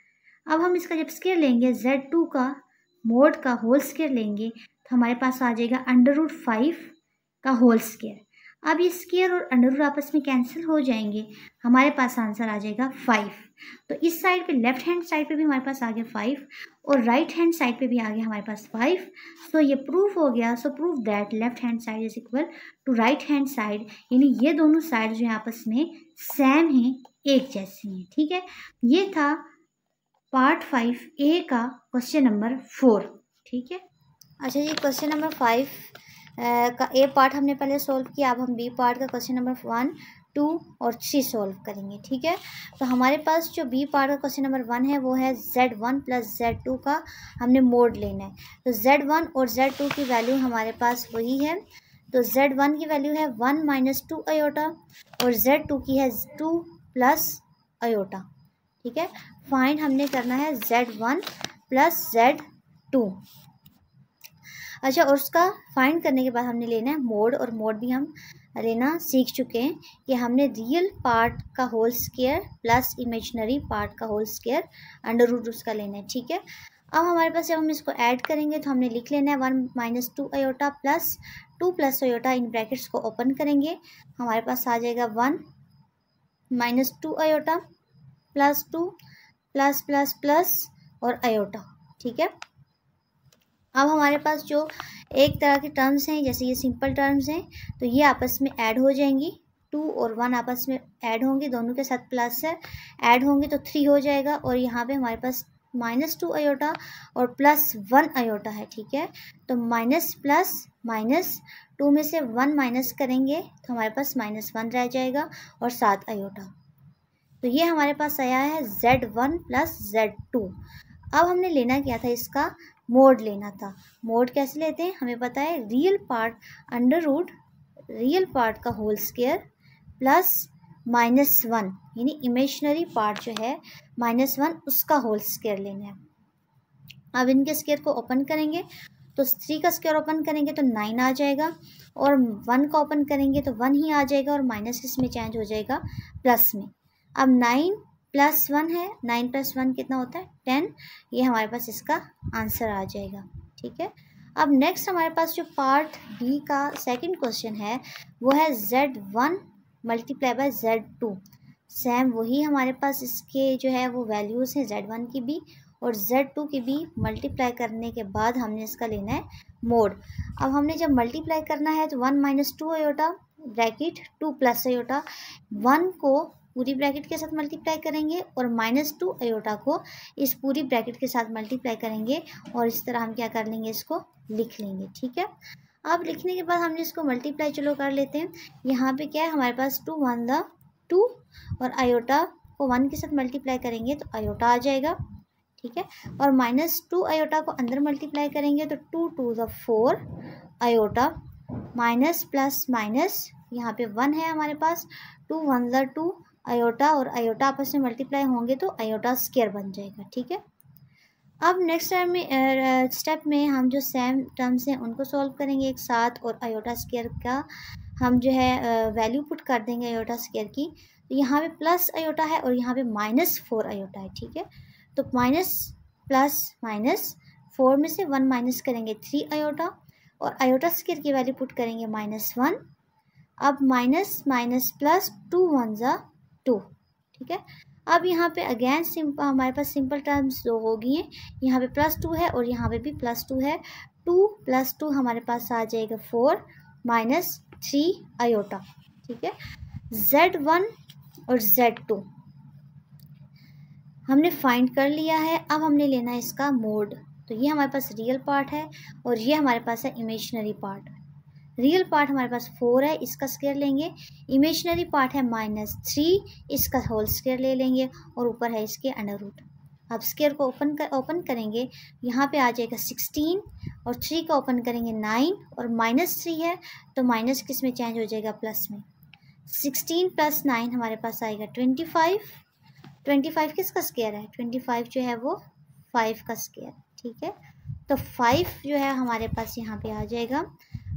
अब हम इसका जब स्क्वायर लेंगे Z2 का मोड का होल स्क्वायर लेंगे तो हमारे पास आ जाएगा √5 का होल स्क्वायर। अब ये स्क्वायर और अंडर आपस में कैंसिल हो जाएंगे, हमारे पास आंसर आ जाएगा 5। तो इस साइड पे लेफ्ट हैंड साइड पे भी हमारे पास आ गया 5 और राइट हैंड साइड पे भी आ गया हमारे पास 5। सो ये प्रूफ हो गया। So proof that left hand side is equal to right hand side, यानी ये दोनों साइड जो है आपस में सेम हैं, एक जैसी हैं। ठीक है, ये था पार्ट 5A का क्वेश्चन नंबर 4। ठीक है, अच्छा जी, क्वेश्चन नंबर 5 का A पार्ट हमने पहले सॉल्व किया। अब हम B पार्ट का क्वेश्चन नंबर 1, 2 और 3 सॉल्व करेंगे। ठीक है, तो हमारे पास जो B पार्ट का क्वेश्चन नंबर 1 है वो है Z1 प्लस Z2 का हमने मोड लेना है। तो Z1 और Z2 की वैल्यू हमारे पास वही है। तो Z1 की वैल्यू है 1 - 2 आयोटा और Z2 की है 2 + आयोटा। ठीक है, फाइंड हमने करना है Z1 प्लस Z2। अच्छा, और उसका फाइंड करने के बाद हमने लेना है मोड, और मोड भी हम लेना सीख चुके हैं कि हमने रियल पार्ट का whole square plus imaginary part का होल स्क्वायर √ उसका लेना है। ठीक है, अब हमारे पास जब हम इसको ऐड करेंगे तो हमने लिख लेना है 1 - 2 iota plus 2 + iota, in brackets को ओपन करेंगे, हमारे पास आ जाएगा 1 - 2 iota plus 2 plus plus plus और आयोटा। ठीक है, अब हमारे पास जो एक तरह की टर्म्स हैं, जैसे ये सिंपल टर्म्स हैं, तो ये आपस में ऐड हो जाएंगी। 2 और 1 आपस में ऐड होंगे, दोनों के साथ प्लस है, ऐड होंगे तो 3 हो जाएगा। और यहाँ पे हमारे पास -2 आयोटा और +1 आयोटा है। ठीक है, तो माइनस प्लस माइनस, 2 में से 1 माइनस करेंगे तो हमारे पास -1 रह जाएगा और 7 आयोटा। तो ये हमारे पास आया है Z1 प्लस Z2। अब हमने लेना क्या था? इसका मोड लेना था। मोड कैसे लेते हैं? हमें पता है, रियल पार्ट √ रियल पार्ट का होल स्क्वायर प्लस -1, यानी इमेजिनरी पार्ट जो है -1 उसका होल स्क्वायर लेना है। अब इनके स्क्वायर को ओपन करेंगे तो 3 का स्क्वायर ओपन करेंगे तो 9 आ जाएगा, और 1 का ओपन करेंगे तो 1 ही आ जाएगा, और माइनस इसमें चेंज हो जाएगा प्लस में। अब 9 + 1 है, 9 + 1 कितना होता है? 10। ये हमारे पास इसका आंसर आ जाएगा। ठीक है, अब नेक्स्ट हमारे पास जो पार्ट B का सेकंड क्वेश्चन है वो है Z1 × Z2। सेम वही हमारे पास इसके जो है वो वैल्यूज़ हैं, Z1 की भी और Z2 की भी मल्टीप्लाई करने के बाद हमने इसका लेना है मोड। अब हमने जब मल्टीप्लाई करना है तो 1 - 2 आयोटा ब्रैकेट 2 + आयोटा, 1 को पूरी ब्रैकेट के साथ मल्टीप्लाई करेंगे और -2 आयोटा को इस पूरी ब्रैकेट के साथ मल्टीप्लाई करेंगे, और इस तरह हम क्या कर लेंगे? इसको लिख लेंगे। ठीक है, अब लिखने के बाद हमने इसको मल्टीप्लाई चलो कर लेते हैं। यहाँ पे क्या है हमारे पास? 2 × 1 = 2 और आयोटा को 1 के साथ मल्टीप्लाई करेंगे तो आयोटा आ जाएगा। ठीक है, और -2 आयोटा को अंदर मल्टीप्लाई करेंगे तो 2 × 2 = 4 आयोटा, माइनस प्लस माइनस, यहाँ पे 1 है हमारे पास, 2 × 1 = 2 आयोटा, और आयोटा आपस में मल्टीप्लाई होंगे तो आयोटा स्क्वायर बन जाएगा। ठीक है, अब नेक्स्ट टाइम में स्टेप में हम जो सेम टर्म्स हैं उनको सॉल्व करेंगे एक साथ, और आयोटा स्क्वायर का हम जो है वैल्यू पुट कर देंगे आयोटा स्क्वायर की। तो यहाँ पे प्लस आयोटा है और यहाँ पे -4 आयोटा है। ठीक है, तो माइनस प्लस माइनस, 4 में से 1 माइनस करेंगे 3 आयोटा, और आयोटा स्क्वायर की वैल्यू पुट करेंगे -1। अब माइनस माइनस प्लस, 2 × 1 = 2। ठीक है, अब यहाँ पे अगेन सिंपल हमारे पास सिंपल टर्म्स दो हो गई हैं, यहाँ पे +2 है और यहाँ पे भी +2 है। 2 + 2 हमारे पास आ जाएगा 4 - 3 आयोटा। ठीक है, Z1 और Z2 हमने फाइंड कर लिया है। अब हमने लेना है इसका मोड। तो ये हमारे पास रियल पार्ट है और ये हमारे पास है इमेजिनरी पार्ट। रियल पार्ट हमारे पास 4 है, इसका स्क्वायर लेंगे। इमेजिनरी पार्ट है -3, इसका होल स्क्वायर ले लेंगे, और ऊपर है इसके √। अब स्क्वायर को ओपन करेंगे, यहाँ पे आ जाएगा 16, और 3 का ओपन करेंगे 9, और -3 है तो माइनस किस में चेंज हो जाएगा? प्लस में। 16 + 9 हमारे पास आएगा 25। 25 किसका स्क्वायर है? 25 जो है वो 5 का स्क्वायर। ठीक है, तो 5 जो है हमारे पास यहाँ पे आ जाएगा,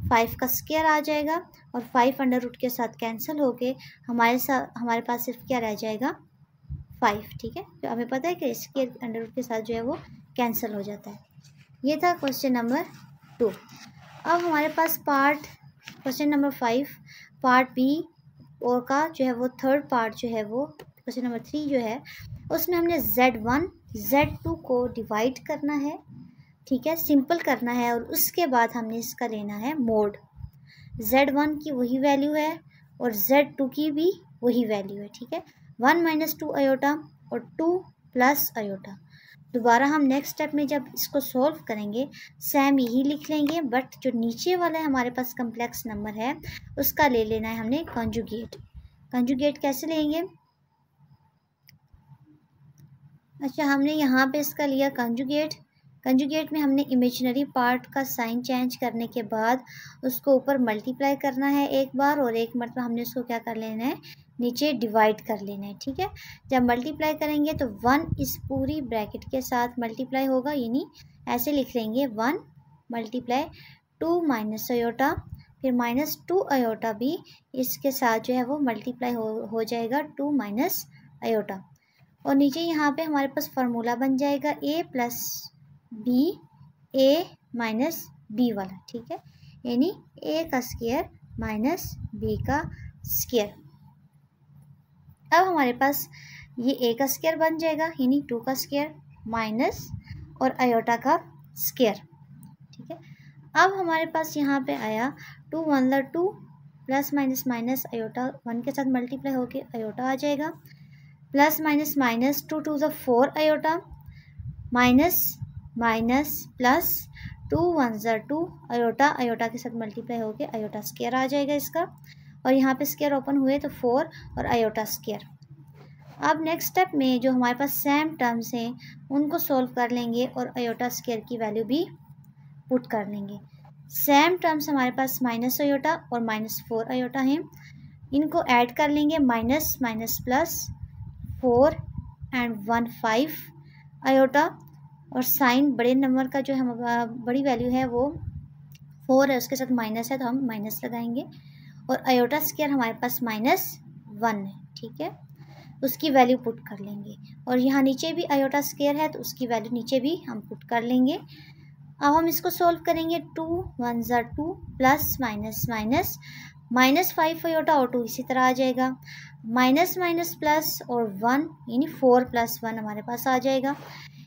5 का स्क्वायर आ जाएगा, और 5 √ के साथ कैंसिल होके हमारे पास सिर्फ क्या रह जाएगा? 5, ठीक है। तो हमें पता है कि स्क्वायर अंडर रूट के साथ जो है वो कैंसिल हो जाता है। ये था क्वेश्चन नंबर 2। अब हमारे पास क्वेश्चन नंबर 5 पार्ट बी और का जो है वो थर्ड पार्ट जो है वो क्वेश्चन नंबर 3 जो है उसमें हमने Z1 Z2 को डिवाइड करना है, ठीक है, सिंपल करना है, और उसके बाद हमने इसका लेना है मोड। Z1 की वही वैल्यू है और Z2 की भी वही वैल्यू है, ठीक है। 1 - 2 आयोटा और 2 प्लस आयोटा। दोबारा हम नेक्स्ट स्टेप में जब इसको सॉल्व करेंगे सेम यही लिख लेंगे, बट जो नीचे वाला हमारे पास कम्प्लेक्स नंबर है उसका ले लेना है हमने कॉन्जुगेट। कॉन्जुगेट कैसे लेंगे? अच्छा, हमने यहाँ पे इसका लिया कंजुगेट में हमने इमेजिनरी पार्ट का साइन चेंज करने के बाद उसको ऊपर मल्टीप्लाई करना है एक बार, और एक मरतबा हमने उसको क्या कर लेना है, नीचे डिवाइड कर लेना है, ठीक है। जब मल्टीप्लाई करेंगे तो 1 इस पूरी ब्रैकेट के साथ मल्टीप्लाई होगा, यानी ऐसे लिख लेंगे 1 × 2 माइनस आयोटा, फिर -2 आयोटा भी इसके साथ जो है वो मल्टीप्लाई हो जाएगा 2 माइनस आयोटा, और नीचे यहाँ पे हमारे पास फार्मूला बन जाएगा a + b a - b वाला, ठीक है, यानी a का स्क्वायर माइनस b का स्क्वायर। अब हमारे पास ये a का स्क्वायर बन जाएगा, यानी 2 का स्क्वायर माइनस और आयोटा का स्क्वायर, ठीक है। अब हमारे पास यहाँ पे आया 2 × 1 = 2 प्लस माइनस माइनस आयोटा 1 के साथ मल्टीप्लाई होके आयोटा आ जाएगा, plus minus minus 2 × 2 = 4 iota, minus minus plus 2 × 1 = 2 iota, iota के साथ मल्टीप्लाई होके आयोटा स्क्वायर आ जाएगा इसका, और यहाँ पे स्क्वायर ओपन हुए तो 4 और आयोटा स्क्वायर। अब नेक्स्ट स्टेप में जो हमारे पास सेम टर्म्स हैं उनको सोल्व कर लेंगे और आयोटा स्क्वायर की वैल्यू भी पुट कर लेंगे। सेम टर्म्स हमारे पास माइनस आयोटा और -4 आयोटा हैं, इनको ऐड कर लेंगे, minus minus plus 4 and 1 5 iota, और साइन बड़े नंबर का जो है बड़ी वैल्यू है वो 4 है, उसके साथ माइनस है तो हम माइनस लगाएंगे, और आयोटा स्क्वायर हमारे पास -1 है, ठीक है, उसकी वैल्यू पुट कर लेंगे, और यहाँ नीचे भी आयोटा स्क्वायर है तो उसकी वैल्यू नीचे भी हम पुट कर लेंगे। अब हम इसको सोल्व करेंगे, 2 × 1 = 2 प्लस माइनस माइनस -5 आयोटा और 2 इसी तरह आ जाएगा, माइनस माइनस प्लस और 1 यानी 4 + 1 हमारे पास आ जाएगा।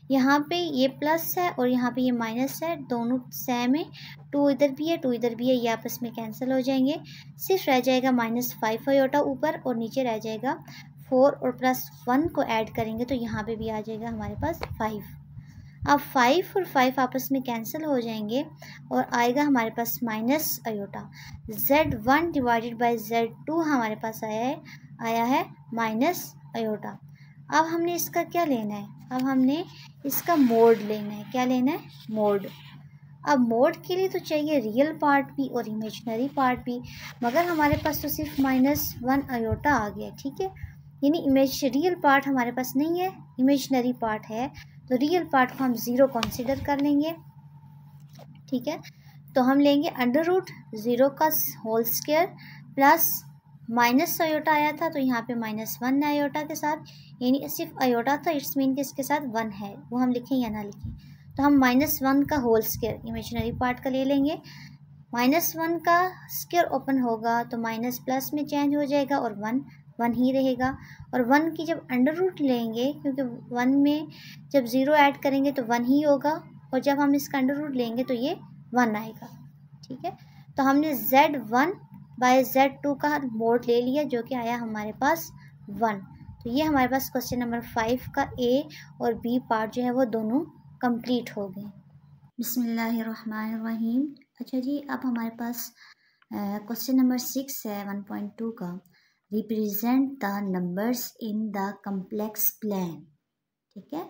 यहाँ पे ये प्लस है और यहाँ पे ये माइनस है, दोनों सेम है, 2 इधर भी है 2 इधर भी है, ये आपस में कैंसिल हो जाएंगे, सिर्फ रह जाएगा -5 आयोटा ऊपर, और नीचे रह जाएगा 4 और +1 को ऐड करेंगे तो यहाँ पे भी आ जाएगा हमारे पास 5। अब 5 और 5 आपस में कैंसिल हो जाएंगे और आएगा हमारे पास माइनस आयोटा। Z1 / Z2 हमारे पास आया है माइनस आयोटा। अब हमने इसका क्या लेना है, अब हमने इसका मोड लेना है। क्या लेना है? मोड। अब मोड के लिए तो चाहिए रियल पार्ट भी और इमेजिनरी पार्ट भी, मगर हमारे पास तो सिर्फ -1 आयोटा आ गया, ठीक है, यानी रियल पार्ट हमारे पास नहीं है, इमेजिनरी पार्ट है, तो रियल पार्ट को हम 0 कंसीडर कर लेंगे, ठीक है। तो हम लेंगे √0 का whole square plus minus iota आया था तो यहाँ पे -1 है आयोटा के साथ, यानी सिर्फ आयोटा था, इट्स मीन कि इसके साथ 1 है, वो हम लिखें या ना लिखें, तो हम -1 का होल स्क्वायर इमेजिनरी पार्ट का ले लेंगे। -1 का स्क्वायर ओपन होगा तो माइनस प्लस में चेंज हो जाएगा और 1 ही रहेगा, और 1 की जब √ लेंगे, क्योंकि 1 में जब 0 ऐड करेंगे तो 1 ही होगा, और जब हम इसका √ लेंगे तो ये 1 आएगा, ठीक है। तो हमने Z1 / Z2 का मोड ले लिया जो कि आया हमारे पास 1। तो ये हमारे पास क्वेश्चन नंबर 5 का A और B पार्ट जो है वो दोनों कंप्लीट हो गए। बिस्मिल्लाहिर्रहमानिर्रहीम। अच्छा जी, अब हमारे पास क्वेश्चन नंबर 6 है 1.2 का, represent the numbers in the complex plan, ठीक है।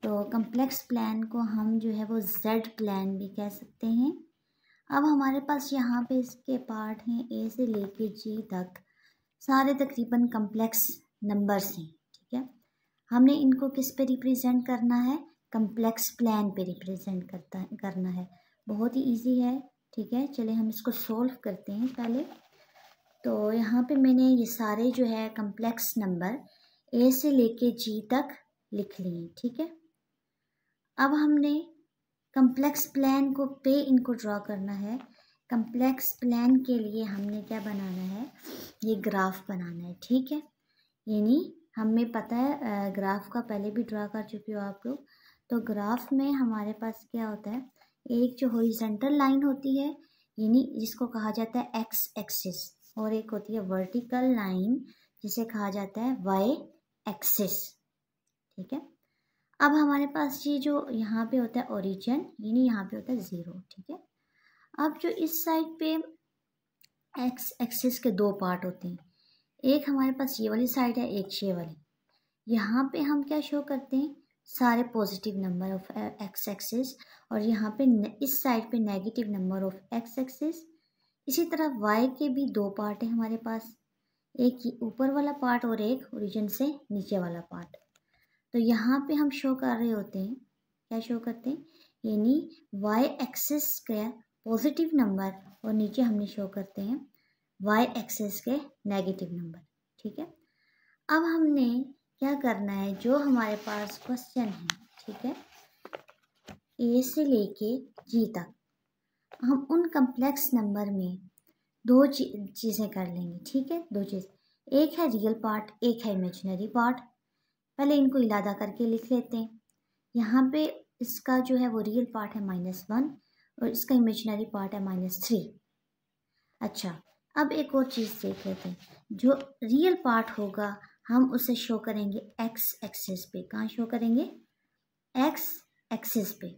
तो कम्प्लेक्स प्लान को हम जो है वो Z प्लान भी कह सकते हैं। अब हमारे पास यहाँ पे इसके पार्ट हैं A से लेके G तक, सारे तकरीबन कम्प्लेक्स नंबर्स हैं, ठीक है। हमने इनको किस पे रिप्रेजेंट करना है? कम्प्लेक्स प्लान पे रिप्रेजेंट करना है। बहुत ही इजी है, ठीक है। चले हम इसको सोल्व करते हैं पहले। तो यहाँ पे मैंने ये सारे जो है कम्प्लेक्स नंबर ए से लेके जी तक लिख लिए, ठीक है। अब हमने कम्प्लेक्स प्लान को पे इनको ड्रॉ करना है। कम्प्लेक्स प्लान के लिए हमने क्या बनाना है, ये ग्राफ बनाना है, ठीक है। यानी हमें पता है, ग्राफ का पहले भी ड्रॉ कर चुके हो आप लोग। तो ग्राफ में हमारे पास क्या होता है, एक जो हॉरिजॉन्टल लाइन होती है यानी जिसको कहा जाता है एक्स एक्सिस, और एक होती है वर्टिकल लाइन जिसे कहा जाता है वाई एक्सिस, ठीक है। अब हमारे पास ये जो यहाँ पे होता है ओरिजिन, यानी यहाँ पे होता है 0, ठीक है। अब जो इस साइड पे एक्स एक्सिस के दो पार्ट होते हैं, एक हमारे पास ये वाली साइड है, एक ये वाली। यहाँ पे हम क्या शो करते हैं, सारे positive number of x axis, और यहाँ पे इस साइड पे negative number of x axis. इसी तरह वाई के भी दो पार्ट है हमारे पास, एक ऊपर वाला पार्ट और एक ओरिजिन से नीचे वाला पार्ट। तो यहाँ पे हम शो कर रहे होते हैं, क्या शो करते हैं, यानी वाई एक्सिस के पॉजिटिव नंबर और नीचे हमने शो करते हैं वाई एक्सिस के नेगेटिव नंबर, ठीक है। अब हमने क्या करना है, जो हमारे पास क्वेश्चन है, ठीक है, ए से लेके जी तक, हम उन कम्प्लेक्स नंबर में दो चीज़ें कर लेंगे, ठीक है। दो चीज़, एक है रियल पार्ट, एक है इमेजिनरी पार्ट। पहले इनको इलादा करके लिख लेते हैं। यहाँ पे इसका जो है वो रियल पार्ट है -1 और इसका इमेजिनरी पार्ट है -3। अच्छा, अब एक और चीज़ देख लेते हैं, जो रियल पार्ट होगा हम उसे शो करेंगे एक्स एक्सिस पे। कहाँ शो करेंगे, एक्स एक्सिस पे।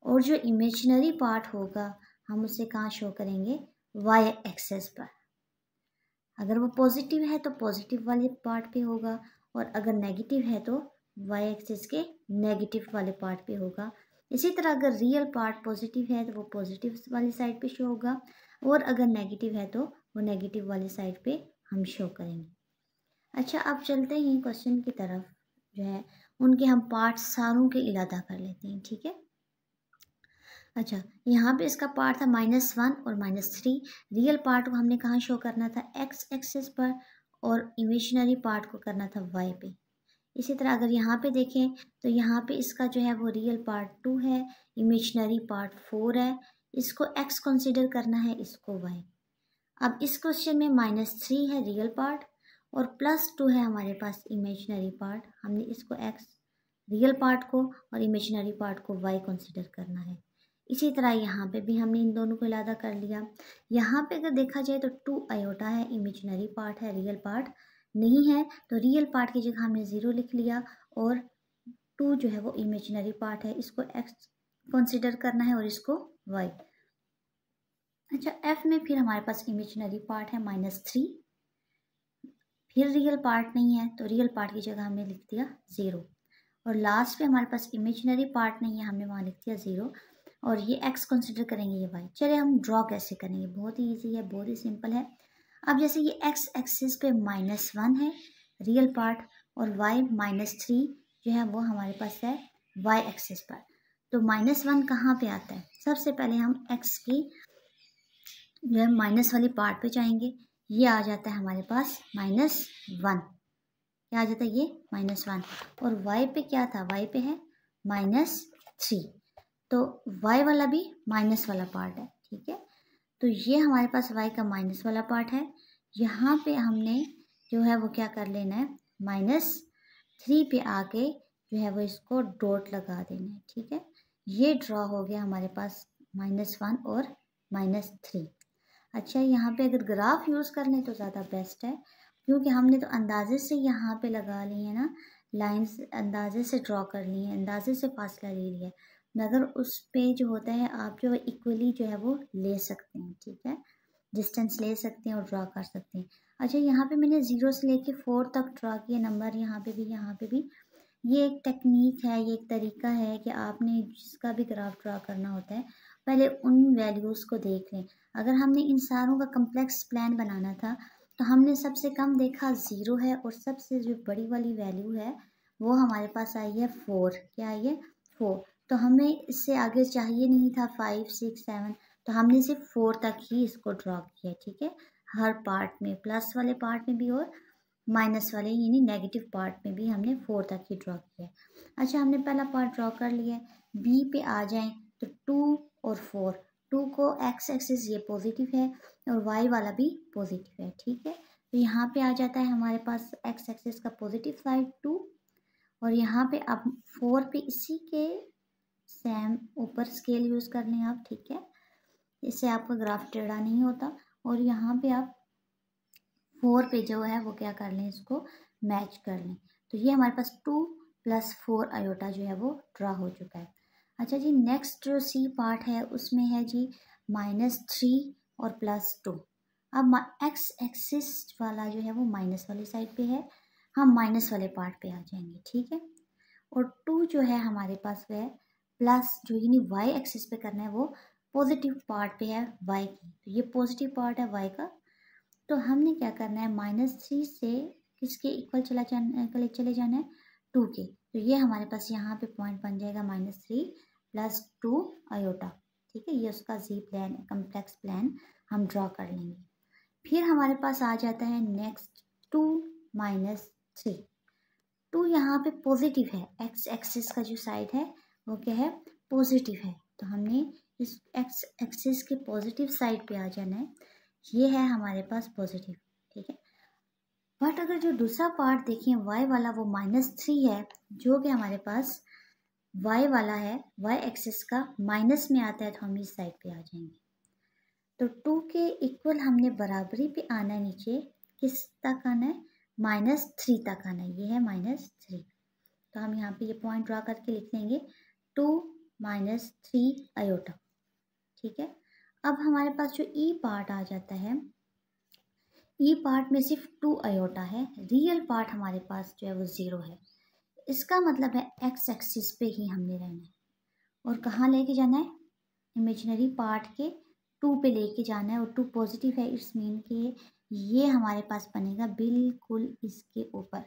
और जो इमेजिनरी पार्ट होगा हम उसे कहाँ शो करेंगे, वाई एक्सिस पर। अगर वो पॉजिटिव है तो पॉजिटिव वाले पार्ट पे होगा, और अगर नेगेटिव है तो वाई एक्सिस के नेगेटिव वाले पार्ट पे होगा। इसी तरह अगर रियल पार्ट पॉजिटिव है तो वो पॉजिटिव वाली साइड पे शो होगा, और अगर नेगेटिव है तो वो नेगेटिव वाली साइड पे हम शो करेंगे। अच्छा, अब चलते हैं क्वेश्चन की तरफ, जो है उनके हम पार्ट सारों के इलादा कर लेते हैं, ठीक है। अच्छा, यहाँ पे इसका पार्ट था -1 और -3। रियल पार्ट को हमने कहाँ शो करना था, एक्स एक्सिस पर, और इमेजिनरी पार्ट को करना था वाई पे। इसी तरह अगर यहाँ पे देखें तो यहाँ पे इसका जो है वो रियल पार्ट 2 है, इमेजिनरी पार्ट 4 है। इसको एक्स कंसीडर करना है, इसको वाई। अब इस क्वेश्चन में -3 है रियल पार्ट और +2 है हमारे पास इमेजिनरी पार्ट। हमने इसको एक्स रियल पार्ट को और इमेजिनरी पार्ट को वाई कंसीडर करना है। इसी तरह यहाँ पे भी हमने इन दोनों को इलादा कर लिया। यहाँ पे अगर देखा जाए तो 2 आयोटा है, इमेजिनरी पार्ट है, रियल पार्ट नहीं है। तो रियल पार्ट की जगह हमने 0 लिख लिया, और 2 जो है वो इमेजिनरी पार्ट है, इसको एक्स कंसीडर करना है और इसको वाई। अच्छा, एफ में फिर हमारे पास इमेजिनरी पार्ट है -3, फिर रियल पार्ट नहीं है तो रियल पार्ट की जगह हमने लिख दिया 0, और लास्ट पे हमारे पास इमेजिनरी पार्ट नहीं है, हमने वहाँ लिख दिया 0, और ये एक्स कंसिडर करेंगे, ये वाई। चलिए हम ड्रॉ कैसे करेंगे, बहुत ही ईजी है, बहुत ही सिंपल है। अब जैसे ये एक्स एक्सिस पे -1 है रियल पार्ट, और वाई -3 जो है वो हमारे पास है वाई एक्सिस पर। तो -1 कहाँ पे आता है, सबसे पहले हम एक्स की जो है माइनस वाली पार्ट पे जाएंगे। ये आ जाता है हमारे पास -1, क्या आ जाता है ये -1, और y पे क्या था, y पे है -3, तो y वाला भी माइनस वाला पार्ट है, ठीक है। तो ये हमारे पास y का माइनस वाला पार्ट है। यहाँ पे हमने जो है वो क्या कर लेना है, -3 पे आके जो है वो इसको डॉट लगा देना है, ठीक है। ये ड्रॉ हो गया हमारे पास -1 और -3। अच्छा, यहाँ पे अगर ग्राफ यूज़ कर लें तो ज़्यादा बेस्ट है, क्योंकि हमने तो अंदाजे से यहाँ पे लगा ली है ना, लाइंस अंदाजे से ड्रॉ कर ली है, अंदाजे से फासला ले लिया है। मगर उस पे जो होता है आप जो इक्वली जो है वो ले सकते हैं, ठीक है, डिस्टेंस ले सकते हैं और ड्रॉ कर सकते हैं। अच्छा, यहाँ पे मैंने 0 से लेके 4 तक ड्रॉ किया नंबर, यहाँ पे भी, यहाँ पे भी। ये एक टेक्निक है, ये एक तरीका है कि आपने जिसका भी ग्राफ ड्रॉ करना होता है पहले उन वैल्यूज़ को देख लें। अगर हमने इन सारों का कम्प्लेक्स प्लान बनाना था तो हमने सबसे कम देखा 0 है, और सबसे जो बड़ी वाली वैल्यू है वो हमारे पास आई है 4। क्या आई है, 4। तो हमें इससे आगे चाहिए नहीं था 5, 6, 7, तो हमने सिर्फ 4 तक ही इसको ड्रॉ किया, ठीक है। हर पार्ट में, प्लस वाले पार्ट में भी और माइनस वाले यानी नेगेटिव पार्ट में भी हमने 4 तक ही ड्रॉ किया है। अच्छा, हमने पहला पार्ट ड्रॉ कर लिया है। बी पे आ जाएं तो 2 और 4, 2 को एक्स एक्सिस ये पॉजिटिव है और वाई वाला भी पॉजिटिव है, ठीक है। तो यहाँ पे आ जाता है हमारे पास एक्स एक्सिस का पॉजिटिव साइड 2, और यहाँ पे अब 4 पे इसी के सेम ऊपर स्केल यूज़ कर लें आप, ठीक है, इससे आपका ग्राफ टेढ़ा नहीं होता। और यहाँ पे आप 4 पे जो है वो क्या कर लें, इसको मैच कर लें। तो ये हमारे पास 2 + 4 आयोटा जो है वो ड्रा हो चुका है। अच्छा जी, नेक्स्ट जो सी पार्ट है उसमें है जी -3 और +2। अब एक्स एक्सिस वाला जो है वो माइनस वाली साइड पे है, हम माइनस वाले पार्ट पे आ जाएंगे, ठीक है। और 2 जो है हमारे पास वह प्लस जो यानी वाई एक्सिस पे करना है वो पॉजिटिव पार्ट पे है वाई की, तो ये पॉजिटिव पार्ट है वाई का। तो हमने क्या करना है, -3 से किसके इक्वल चले जाना है, 2 के। तो ये हमारे पास यहाँ पे पॉइंट बन जाएगा -3 + 2 आयोटा, ठीक है। ये उसका जी प्लान, कम्प्लेक्स प्लान हम ड्रॉ कर लेंगे। फिर हमारे पास आ जाता है नेक्स्ट 2 - 3। 2 यहाँ पे पॉजिटिव है, एक्स एक्सिस का जो साइड है वो क्या है, पॉजिटिव है। तो हमने इस एक्स एक्सिस के पॉजिटिव साइड पे आ जाना है, ये है हमारे पास पॉजिटिव, ठीक है। बट अगर जो दूसरा पार्ट देखें y वाला, वो -3 है, जो कि हमारे पास y वाला है, y एक्सिस का माइनस में आता है, तो हम इस साइड पे आ जाएंगे। तो 2 के इक्वल हमने बराबरी पे आना है, नीचे किस तक आना है, -3 तक आना है, ये है -3। तो हम यहाँ पे ये पॉइंट ड्रा करके लिख लेंगे 2 - 3 आयोटा, ठीक है। अब हमारे पास जो ई पार्ट आ जाता है, ई पार्ट में सिर्फ 2 आयोटा है, रियल पार्ट हमारे पास जो है वो 0 है। इसका मतलब है एक्स एक्सिस पे ही हमने रहना है, और कहाँ लेके जाना है, इमेजिनरी पार्ट के 2 पे लेके जाना है। और 2 पॉजिटिव है, इट्स मीन कि ये हमारे पास बनेगा बिल्कुल इसके ऊपर,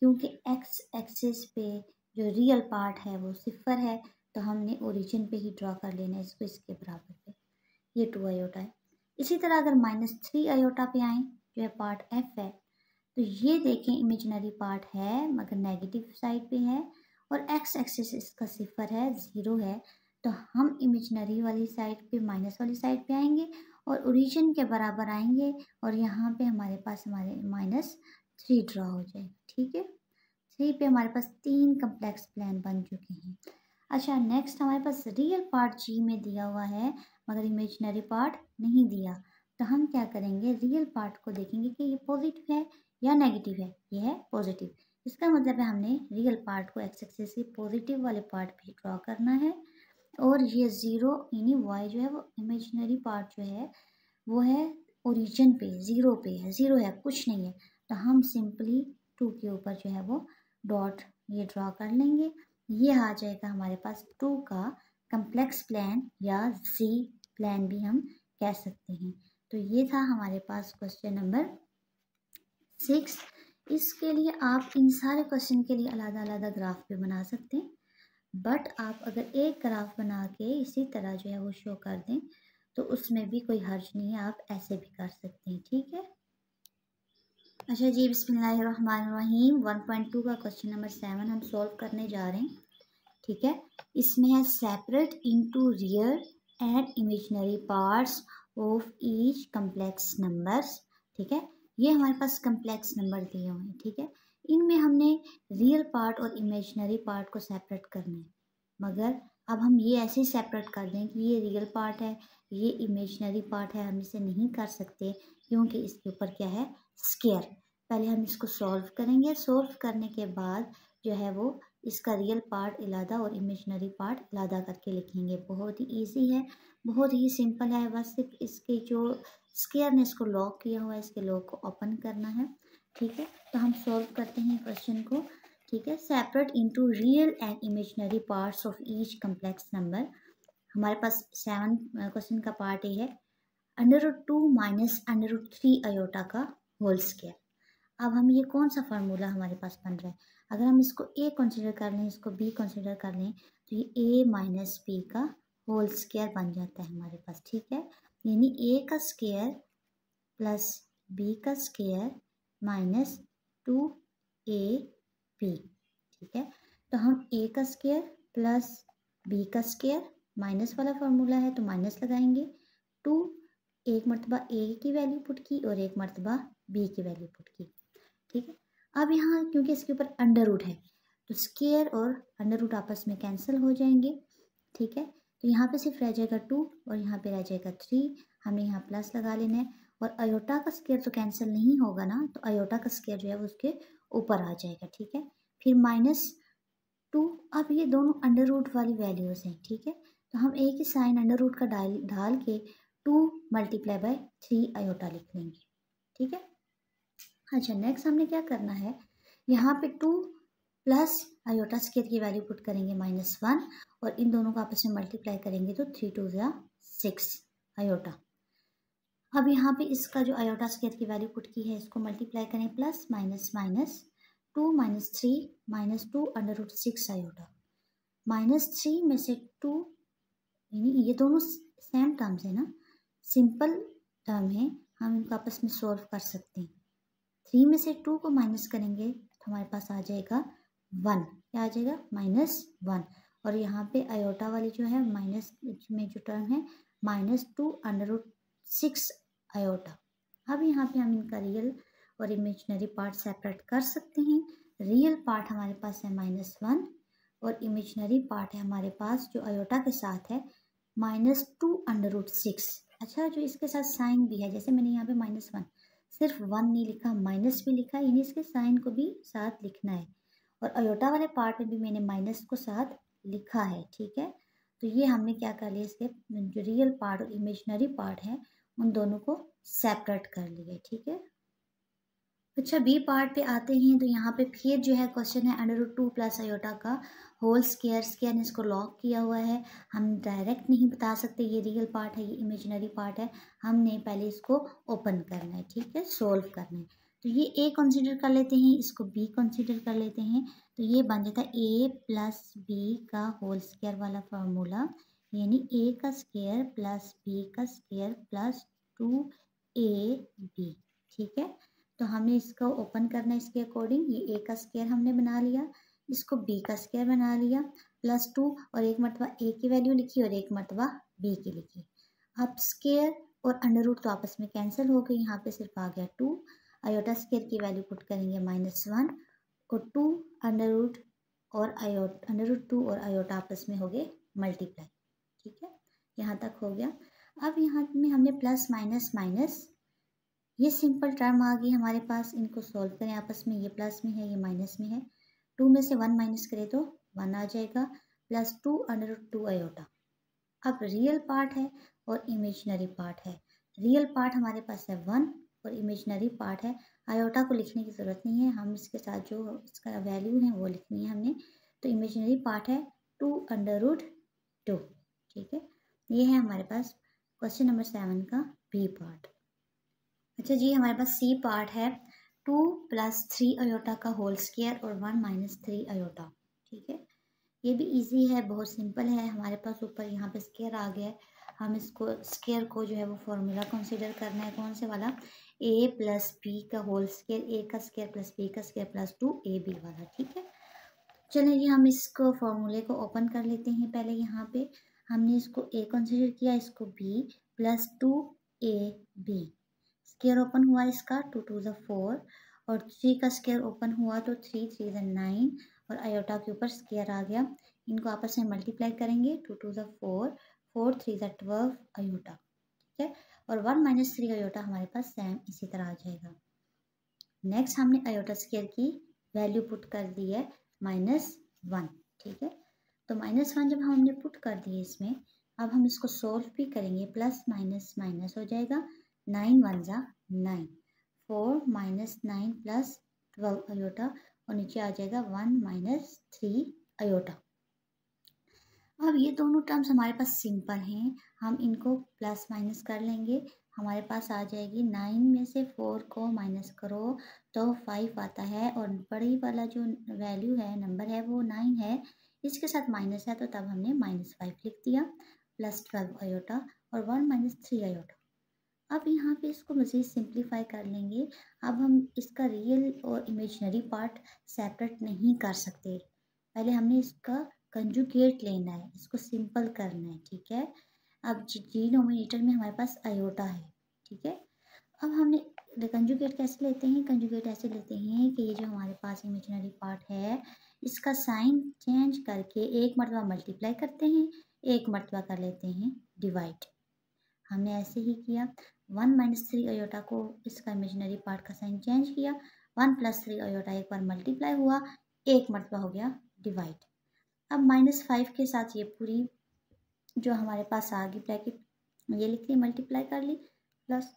क्योंकि एक्स एक्सिस पे जो रियल पार्ट है वो 0 है, तो हमने ओरिजिन पे ही ड्रॉ कर लेना है इसको, इसके बराबर पे। ये 2 आयोटा है। इसी तरह अगर -3 आयोटा पे आए, जो है पार्ट एफ है, तो ये देखें इमेजिनरी पार्ट है मगर नेगेटिव साइड पे है, और एक्स एक्सिस इसका 0 है, 0 है। तो हम इमेजिनरी वाली साइड पे, माइनस वाली साइड पे आएंगे और ओरिजिन के बराबर आएंगे, और यहाँ पे हमारे पास हमारे -3 ड्रॉ हो जाएगा, ठीक है। 3 पे हमारे पास 3 कम्प्लेक्स प्लान बन चुके हैं। अच्छा, नेक्स्ट हमारे पास रियल पार्ट जी में दिया हुआ है मगर इमेजिनरी पार्ट नहीं दिया। तो हम क्या करेंगे, रियल पार्ट को देखेंगे कि ये पॉजिटिव है या नेगेटिव है। ये है पॉजिटिव, इसका मतलब है हमने रियल पार्ट को एक्स एक्सिस के पॉजिटिव वाले पार्ट पे ड्रॉ करना है। और ये 0 यानी वाई जो है वो इमेजिनरी पार्ट जो है वो है ओरिजिन पे, 0 पे है, 0 है, कुछ नहीं है। तो हम सिंपली 2 के ऊपर जो है वो डॉट ये ड्रॉ कर लेंगे। ये आ जाएगा हमारे पास 2 का कम्प्लेक्स प्लान, या जी प्लान भी हम कह सकते हैं। तो ये था हमारे पास क्वेश्चन नंबर 6। इसके लिए आप इन सारे क्वेश्चन के लिए अलग अलग ग्राफ पे बना सकते हैं, बट आप अगर एक ग्राफ बना के इसी तरह जो है वो शो कर दें तो उसमें भी कोई हर्ज नहीं है, आप ऐसे भी कर सकते हैं, ठीक है। अच्छा जी, बिस्मिल्लाहिर्रहमानिर्रहीम। 1.2 का क्वेश्चन नंबर 7 हम सॉल्व करने जा रहे हैं, ठीक है। इसमें है separate into real and imaginary parts of each complex numbers, ठीक है। ये हमारे पास कम्प्लेक्स नंबर दिए हुए हैं, ठीक है। इनमें हमने रियल पार्ट और इमेजिनरी पार्ट को सेपरेट करना है, मगर अब हम ये ऐसे सेपरेट कर दें कि ये रियल पार्ट है, ये इमेजिनरी पार्ट है, हम इसे नहीं कर सकते क्योंकि इसके ऊपर क्या है, स्क्वायर। पहले हम इसको सॉल्व करेंगे, सॉल्व करने के बाद जो है वो इसका रियल पार्ट इलादा और इमेजिनरी पार्ट इलादा करके लिखेंगे। बहुत ही इजी है, बहुत ही सिंपल है, बस सिर्फ इसके जो स्क्वायर ने इसको लॉक किया हुआ है, इसके लॉक को ओपन करना है, ठीक है। तो हम सॉल्व करते हैं क्वेश्चन को, ठीक है। Separate into real and imaginary parts of each complex number. हमारे पास 7 क्वेश्चन का पार्ट ए है √2 - √3 आयोटा का होल स्क्वायर। अब हम ये कौन सा फार्मूला हमारे पास बन रहा है, अगर हम इसको ए कंसिडर कर लें, इसको बी कंसिडर कर लें, तो ये ए माइनस बी का होल स्क्वायर बन जाता है हमारे पास, ठीक है। यानी ए का स्क्वायर प्लस बी का स्क्वायर माइनस 2ab, ठीक है। तो हम a का स्क्वायर प्लस b का स्क्वायर, माइनस वाला फॉर्मूला है तो माइनस लगाएंगे, 2 एक मरतबा a की वैल्यू पुट की और एक मरतबा b की वैल्यू पुट की, ठीक है। अब यहाँ क्योंकि इसके ऊपर अंडर रूट है तो स्क्वायर और अंडर रूट आपस में कैंसिल हो जाएंगे, ठीक है। तो यहाँ पे सिर्फ रह जाएगा 2 और यहाँ पे रह जाएगा 3, हमें यहाँ प्लस लगा लेना है। और अयोटा का स्क्वायर तो कैंसिल नहीं होगा ना, तो अयोटा का स्क्वायर जो है वो उसके ऊपर आ जाएगा, ठीक है। फिर -2, अब ये दोनों अंडर रूट वाली वैल्यूज़ हैं, ठीक है। तो हम एक ही साइन अंडर रूट का डाल के 2 × 3 अयोटा लिख लेंगे, ठीक है। अच्छा, नेक्स्ट हमने क्या करना है, यहाँ पे 2 प्लस अयोटा स्क्वायर की वैल्यू पुट करेंगे -1 और इन दोनों को आपस में मल्टीप्लाई करेंगे तो 3 2 6 अयोटा। अब यहाँ पे इसका जो अयोटा स्क्वायर की वैल्यू पुट की है इसको मल्टीप्लाई करें, प्लस माइनस माइनस 2 - 3 - 2 √6 अयोटा, -3 में से 2, यानी ये दोनों सेम टर्म्स है ना, सिंपल टर्म है, हम इनको आपस में सॉल्व कर सकते हैं। 3 में से 2 को माइनस करेंगे तो हमारे पास आ जाएगा 1, क्या आ जाएगा -1। और यहाँ पे अयोटा वाली जो है माइनस में जो टर्म है -2 √6 अयोटा। अब यहाँ पे हम इनका रियल और इमेजिनरी पार्ट सेपरेट कर सकते हैं। रियल पार्ट हमारे पास है -1 और इमेजिनरी पार्ट है हमारे पास जो अयोटा के साथ है -2 √6। अच्छा, जो इसके साथ साइन भी है, जैसे मैंने यहाँ पे -1 सिर्फ 1 नहीं लिखा, माइनस भी लिखा, यानी इसके साइन को भी साथ लिखना है। और अयोटा वाले पार्ट में भी मैंने माइनस को साथ लिखा है, ठीक है। तो ये हमने क्या कर लिया, इसके जो रियल पार्ट और इमेजिनरी पार्ट है उन दोनों को सेपरेट कर लिया, ठीक है। अच्छा, बी पार्ट पे आते हैं तो यहाँ पे फिर जो है क्वेश्चन है √2 प्लस अयोटा का होल स्क्वायर ने इसको लॉक किया हुआ है। हम डायरेक्ट नहीं बता सकते ये रियल पार्ट है ये इमेजिनरी पार्ट है, हमने पहले इसको ओपन करना है, ठीक है, सोल्व करना है। तो ये ए कंसीडर कर लेते हैं, इसको बी कंसीडर कर लेते हैं, तो ये बन जाता है a + b का होल स्क्वायर वाला फार्मूला, यानी a का स्क्वायर प्लस b का स्क्वायर प्लस 2ab, ठीक है। तो हमें इसको ओपन करना है इसके अकॉर्डिंग, ये a का स्क्वायर हमने बना लिया, इसको b का स्क्वायर बना लिया, +2 और एक मरतबा a की वैल्यू लिखी और एक मरतबा b की लिखी। अब स्क्वायर और अंडर रूट तो आपस में कैंसिल हो गई, यहाँ पे सिर्फ आ गया 2, अयोटा स्क्वायर की वैल्यू पुट करेंगे -1 और 2 √2 और अयोटा आपस में हो गए मल्टीप्लाई, ठीक है, यहाँ तक हो गया। अब यहाँ में हमने प्लस माइनस माइनस, ये सिंपल टर्म आ गई हमारे पास, इनको सॉल्व करें आपस में, ये प्लस में है ये माइनस में है, 2 में से 1 माइनस करें तो 1 आ जाएगा, +2 √2 अयोटा। अब रियल पार्ट है और इमेजिनरी पार्ट है, रियल पार्ट हमारे पास है 1 और इमेजिनरी पार्ट है, अयोटा को लिखने की ज़रूरत नहीं है, हम इसके साथ जो इसका वैल्यू है वो लिखनी है हमने। तो इमेजिनरी पार्ट है 2 √2, ठीक है। ये है हमारे पास क्वेश्चन नंबर 7 का बी पार्ट। अच्छा जी, हमारे पास सी पार्ट है 2 + 3 अयोटा का होल स्क्वायर और 1 - 3 अयोटा, ठीक है। ये भी इजी है, बहुत सिंपल है, हमारे पास ऊपर यहाँ पे स्क्वायर आ गया है, हम इसको स्क्वायर को जो है वो फॉर्मूला कंसीडर करना है, कौन से वाला, a + b का होल स्क्वायर, a का स्क्वायर प्लस b का स्क्वायर प्लस 2ab वाला, ठीक है। चलिए हम इसको फॉर्मूले को ओपन कर लेते हैं। पहले यहाँ पे हमने इसको a कंसीडर किया, इसको b + 2ab, स्क्वायर ओपन हुआ इसका 2 2 4 और 3 का स्क्वायर ओपन हुआ तो 3 3 9 और अयोटा के ऊपर स्क्वायर आ गया, इनको आपस में मल्टीप्लाई करेंगे 2 2 4 4 3 12 अयोटा, ठीक है। और 1 - 3 अयोटा हमारे पास सेम इसी तरह आ जाएगा। नेक्स्ट हमने अयोटा स्क्वायर की वैल्यू पुट कर दी है -1, ठीक है। तो -1 जब हमने पुट कर दिए इसमें, अब हम इसको सोल्व भी करेंगे, प्लस माइनस माइनस हो जाएगा, 9 1 = 9, 4 - 9 + 12 अयोटा और नीचे आ जाएगा 1 - 3 अयोटा। अब ये दोनों टर्म्स हमारे पास सिंपल हैं, हम इनको प्लस माइनस कर लेंगे, हमारे पास आ जाएगी 9 में से 4 को माइनस करो तो 5 आता है और बड़ी वाला जो वैल्यू है नंबर है वो 9 है, इसके साथ माइनस है तो तब हमने -5 लिख दिया, +12 अयोटा और 1 - 3 अयोटा। अब यहाँ पे इसको मज़ीद सिंप्लीफाई कर लेंगे। अब हम इसका रियल और इमेजिनरी पार्ट सेपरेट नहीं कर सकते। पहले हमने इसका कंजुगेट लेना है, इसको सिंपल करना है, ठीक है। अब डिनोमिनेटर में हमारे पास आयोटा है, ठीक है। अब हमने कंजुगेट कैसे लेते हैं? कंजुगेट ऐसे लेते हैं कि ये जो हमारे पास इमेजिनरी पार्ट है, इसका साइन चेंज करके एक मरतबा मल्टीप्लाई करते हैं, एक मरतबा कर लेते हैं डिवाइड। हमने ऐसे ही किया। 1 - 3 अयोटा को इसका इमेजिनरी पार्ट का साइन चेंज किया, 1 + 3 अयोटा एक बार मल्टीप्लाई हुआ, एक मरतबा हो गया डिवाइड। अब -5 के साथ ये पूरी जो हमारे पास आ गई ब्रैकेट, ये लिख ली, मल्टीप्लाई कर ली, प्लस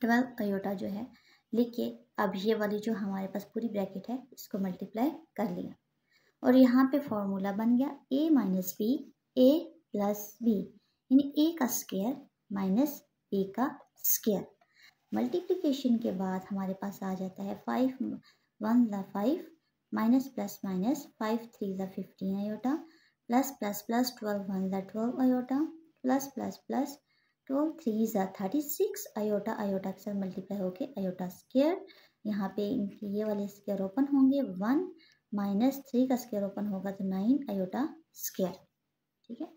12 अयोटा जो है लिख के अब ये वाली जो हमारे पास पूरी ब्रैकेट है इसको मल्टीप्लाई कर लिया। और यहाँ पे फॉर्मूला बन गया a - b a + b, यानी a का स्क्वायर माइनस b का स्क्वायर। मल्टीप्लिकेशन के बाद हमारे पास आ जाता है 5 × 1 = 5 minus plus minus 5 × 3 = 15 iota, plus plus plus 12 × 1 = 12 iota, plus plus plus 12 × 3 = 36 iota. Iota के साथ मल्टीप्लाई होके अयोटा स्क्वायर। यहाँ पे इनके ये वाले स्क्वायर ओपन होंगे, 1 - 3 का स्क्वायर ओपन होगा तो 9 अयोटा स्क्वायर, ठीक है।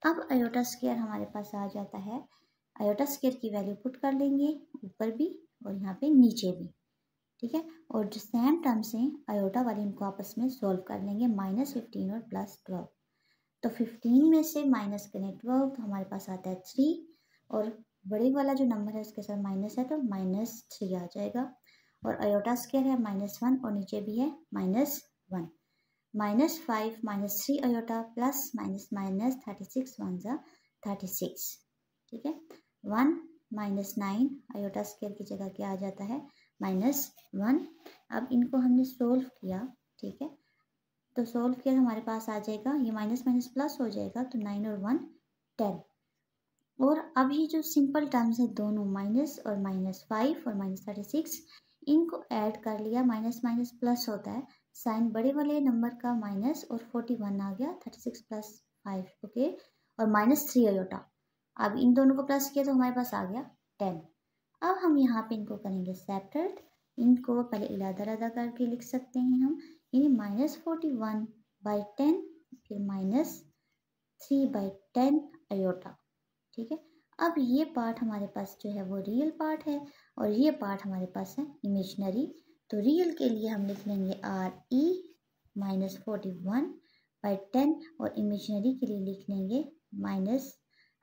अब अयोटा स्क्वायर हमारे पास आ जाता है। अयोटा स्क्वायर की वैल्यू पुट कर लेंगे ऊपर भी और यहाँ पे नीचे भी, ठीक है। और जो सेम टर्म्स हैं अयोटा वाली इनको आपस में सॉल्व कर लेंगे, -15 और +12। तो 15 में से माइनस करें 12 तो हमारे पास आता है 3, और बड़े वाला जो नंबर है उसके साथ माइनस है तो -3 आ जाएगा। और अयोटा स्क्वायर है -1 और नीचे भी है -1। -5 - 3 अयोटा प्लस माइनस माइनस 36 × 1 = 36, ठीक है। 1 - 9 अयोटा स्क्वायर की जगह क्या आ जाता है? -1। अब इनको हमने सोल्व किया, ठीक है। तो सोल्व किया हमारे पास आ जाएगा, ये माइनस माइनस प्लस हो जाएगा तो 9 और 1 10। और अब ये जो सिंपल टर्म्स है दोनों माइनस और -5 और -36, इनको ऐड कर लिया, माइनस माइनस प्लस होता है, साइन बड़े वाले नंबर का माइनस और 41 आ गया, 36 + 5, ओके। और -3 अयोटा, अब इन दोनों को प्लस किया तो हमारे पास आ गया 10। अब हम यहाँ पे इनको करेंगे सेपरेट, इनको पहले इलादा करके लिख सकते हैं हम, यानी -41/10 फिर -3/10 अयोटा, ठीक है। अब ये पार्ट हमारे पास जो है वो रियल पार्ट है और ये पार्ट हमारे पास है इमेजिनरी। तो रियल के लिए हम लिख लेंगे RE -41/10 और इमेजिनरी के लिए लिख लेंगे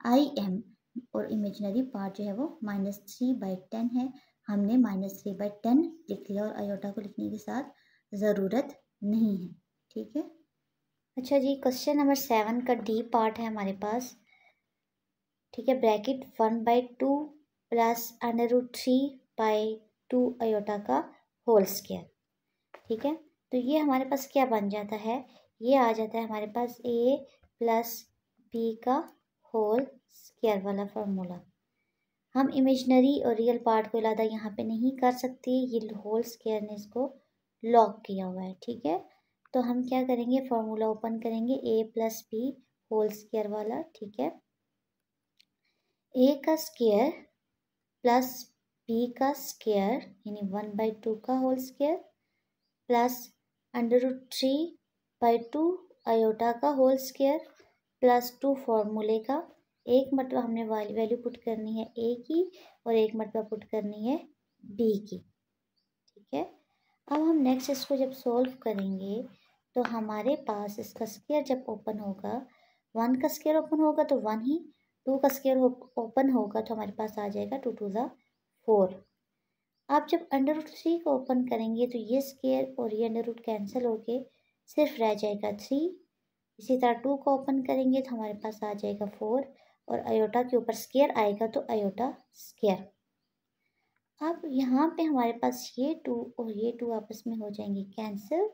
-IM, और इमेजिनरी पार्ट जो है वो -3/10 है। हमने -3/10 लिख लिया और अयोटा को लिखने के साथ ज़रूरत नहीं है, ठीक है। अच्छा जी, क्वेश्चन नंबर 7 का डी पार्ट है हमारे पास, ठीक है। ब्रैकेट 1/2 प्लस √3/2 अयोटा का होल स्क्वायर, ठीक है। तो ये हमारे पास क्या बन जाता है? ये आ जाता है हमारे पास a + b का होल स्क्वायर वाला फॉर्मूला। हम इमेजिनरी और रियल पार्ट को इलादा यहाँ पे नहीं कर सकते, ये होल स्क्वायर ने इसको लॉक किया हुआ है, ठीक है। तो हम क्या करेंगे, फॉर्मूला ओपन करेंगे a + b होल स्क्वायर वाला, ठीक है। a का स्क्वायर प्लस b का स्क्वायर यानी 1/2 का होल स्क्वायर प्लस √3/2 अयोटा का होल स्क्वायर प्लस 2 फॉर्मूले का, एक मरतबा हमने वैल्यू पुट करनी है a की और एक मरतबा पुट करनी है b की, ठीक है। अब हम नेक्स्ट इसको जब सोल्व करेंगे तो हमारे पास इसका स्क्वायर जब ओपन होगा, 1 का स्क्वायर ओपन होगा तो 1 ही, 2 का स्क्वायर ओपन होगा तो हमारे पास आ जाएगा 2 × 2 = 4। आप जब √3 को ओपन करेंगे तो ये स्क्वायर और ये अंडर रूट कैंसिल होके सिर्फ रह जाएगा 3। इसी तरह 2 को ओपन करेंगे तो हमारे पास आ जाएगा 4 और अयोटा के ऊपर स्क्वायर आएगा तो अयोटा स्क्वायर। अब यहाँ पे हमारे पास ये 2 और ये 2 आपस में हो जाएंगे कैंसिल,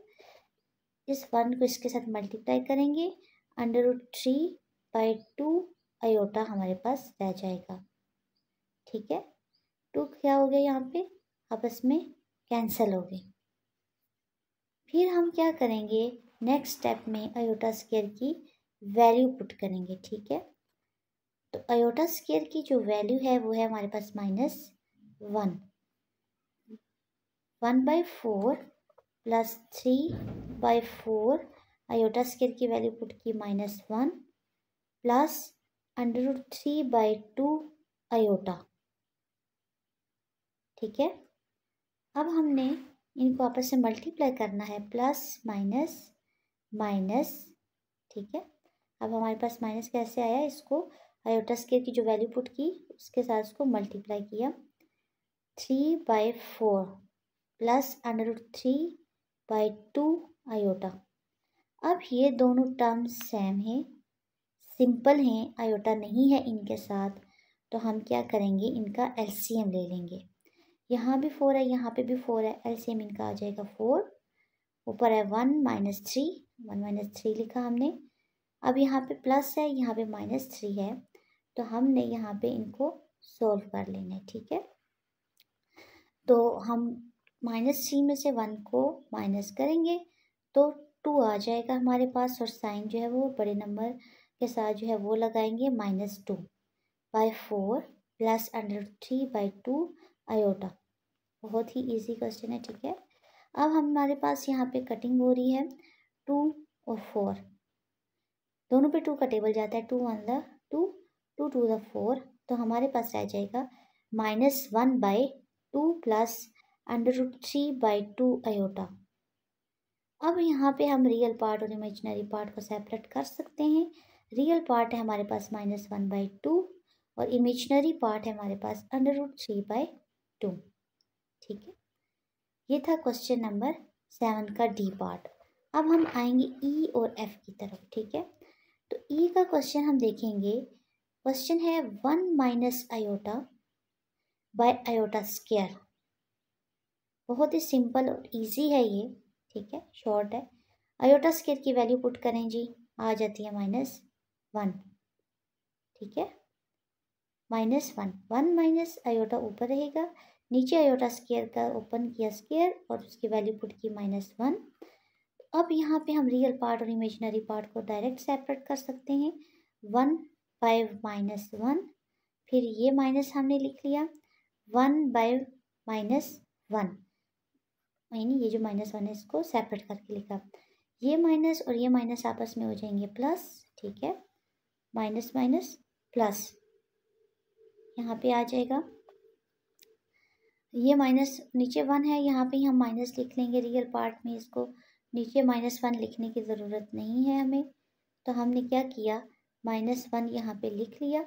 इस 1 को इसके साथ मल्टीप्लाई करेंगे, √3/2 अयोटा हमारे पास रह जाएगा, ठीक है। 2 क्या हो गया यहाँ पे आपस में कैंसिल हो गए। फिर हम क्या करेंगे, नेक्स्ट स्टेप में अयोटा स्क्वायर की वैल्यू पुट करेंगे, ठीक है। तो आयोटा स्क्वायर की जो वैल्यू है वो है हमारे पास -1। 1/4 प्लस 3/4 आयोटा स्क्वायर की वैल्यू पुट की -1 प्लस √3/2 आयोटा। ठीक है, अब हमने इनको आपस में मल्टीप्लाई करना है, प्लस माइनस माइनस। ठीक है, अब हमारे पास माइनस कैसे आया, इसको आयोटा स्क्वायर की जो वैल्यू पुट की उसके साथ इसको मल्टीप्लाई किया। 3/4 प्लस √3/2 आयोटा। अब ये दोनों टर्म्स सेम हैं, सिंपल हैं, आयोटा नहीं है इनके साथ, तो हम क्या करेंगे, इनका एलसीएम ले लेंगे। यहाँ भी 4 है, यहाँ पे भी 4 है, एलसीएम इनका आ जाएगा 4। ऊपर है 1 - 3, 1 - 3 लिखा हमने। अब यहाँ पे प्लस है, यहाँ पे -3 है, तो हमने यहाँ पे इनको सोल्व कर लेना है। ठीक है, तो हम -3 में से 1 को माइनस करेंगे तो 2 आ जाएगा हमारे पास, और साइन जो है वो बड़े नंबर के साथ जो है वो लगाएंगे, -2/4 प्लस √3/2 आयोटा। बहुत ही इजी क्वेश्चन है। ठीक है, अब हमारे पास यहाँ पे कटिंग हो रही है, 2 और 4 दोनों पे 2 का टेबल जाता है, 2 1 2, 2 2 4, तो हमारे पास रह जाएगा -1/2 प्लस √3/2 आयोटा। अब यहाँ पे हम रियल पार्ट और इमेजिनरी पार्ट को सेपरेट कर सकते हैं। रियल पार्ट है हमारे पास -1/2 और इमेजिनरी पार्ट है हमारे पास √3/2। ठीक है, ये था क्वेश्चन नंबर 7 का डी पार्ट। अब हम आएंगे ई और एफ की तरफ। ठीक है, तो ई का क्वेश्चन हम देखेंगे। क्वेश्चन है 1 - आयोटा बाय आयोटा स्क्वायर। बहुत ही सिंपल और इजी है ये। ठीक है, शॉर्ट है। आयोटा स्क्वायर की वैल्यू पुट करें जी, आ जाती है -1। ठीक है, -1, 1 माइनस आयोटा ऊपर रहेगा, नीचे आयोटा स्क्वायर का ओपन किया स्क्वायर और उसकी वैल्यू पुट की -1। अब यहाँ पे हम रियल पार्ट और इमेजिनरी पार्ट को डायरेक्ट सेपरेट कर सकते हैं। 1/- -1, फिर ये माइनस हमने लिख लिया, 1/-1, यानी ये जो -1 है इसको सेपरेट करके लिखा। ये माइनस और ये माइनस आपस में हो जाएंगे प्लस। ठीक है, माइनस माइनस प्लस यहाँ पे आ जाएगा। ये माइनस नीचे 1 है, यहाँ पे हम माइनस लिख लेंगे रियल पार्ट में, इसको नीचे -1 लिखने की ज़रूरत नहीं है हमें, तो हमने क्या किया, -1 यहाँ पे लिख लिया।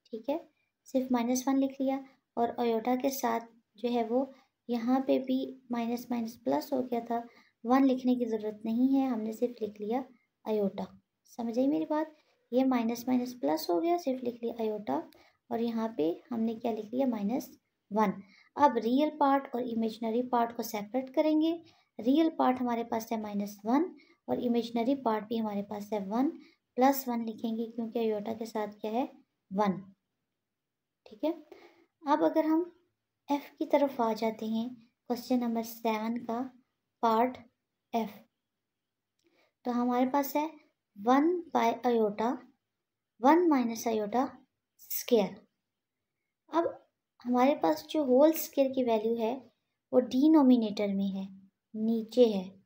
ठीक है, सिर्फ -1 लिख लिया, और आयोटा के साथ जो है वो यहाँ पे भी माइनस माइनस प्लस हो गया था, 1 लिखने की ज़रूरत नहीं है, हमने सिर्फ लिख लिया आयोटा। समझ आई मेरी बात, ये माइनस माइनस प्लस हो गया, सिर्फ लिख लिया आयोटा, और यहाँ पे हमने क्या लिख लिया, -1। अब रियल पार्ट और इमेजिनरी पार्ट को सेपरेट करेंगे। रियल पार्ट हमारे पास है -1 और इमेजिनरी पार्ट भी हमारे पास है 1, +1 लिखेंगे क्योंकि आयोटा के साथ क्या है, 1। ठीक है, अब अगर हम एफ की तरफ आ जाते हैं, क्वेश्चन नंबर 7 का पार्ट एफ, तो हमारे पास है 1/आयोटा 1 - आयोटा स्क्वायर। अब हमारे पास जो होल स्क्वायर की वैल्यू है वो डिनोमिनेटर में है, नीचे है,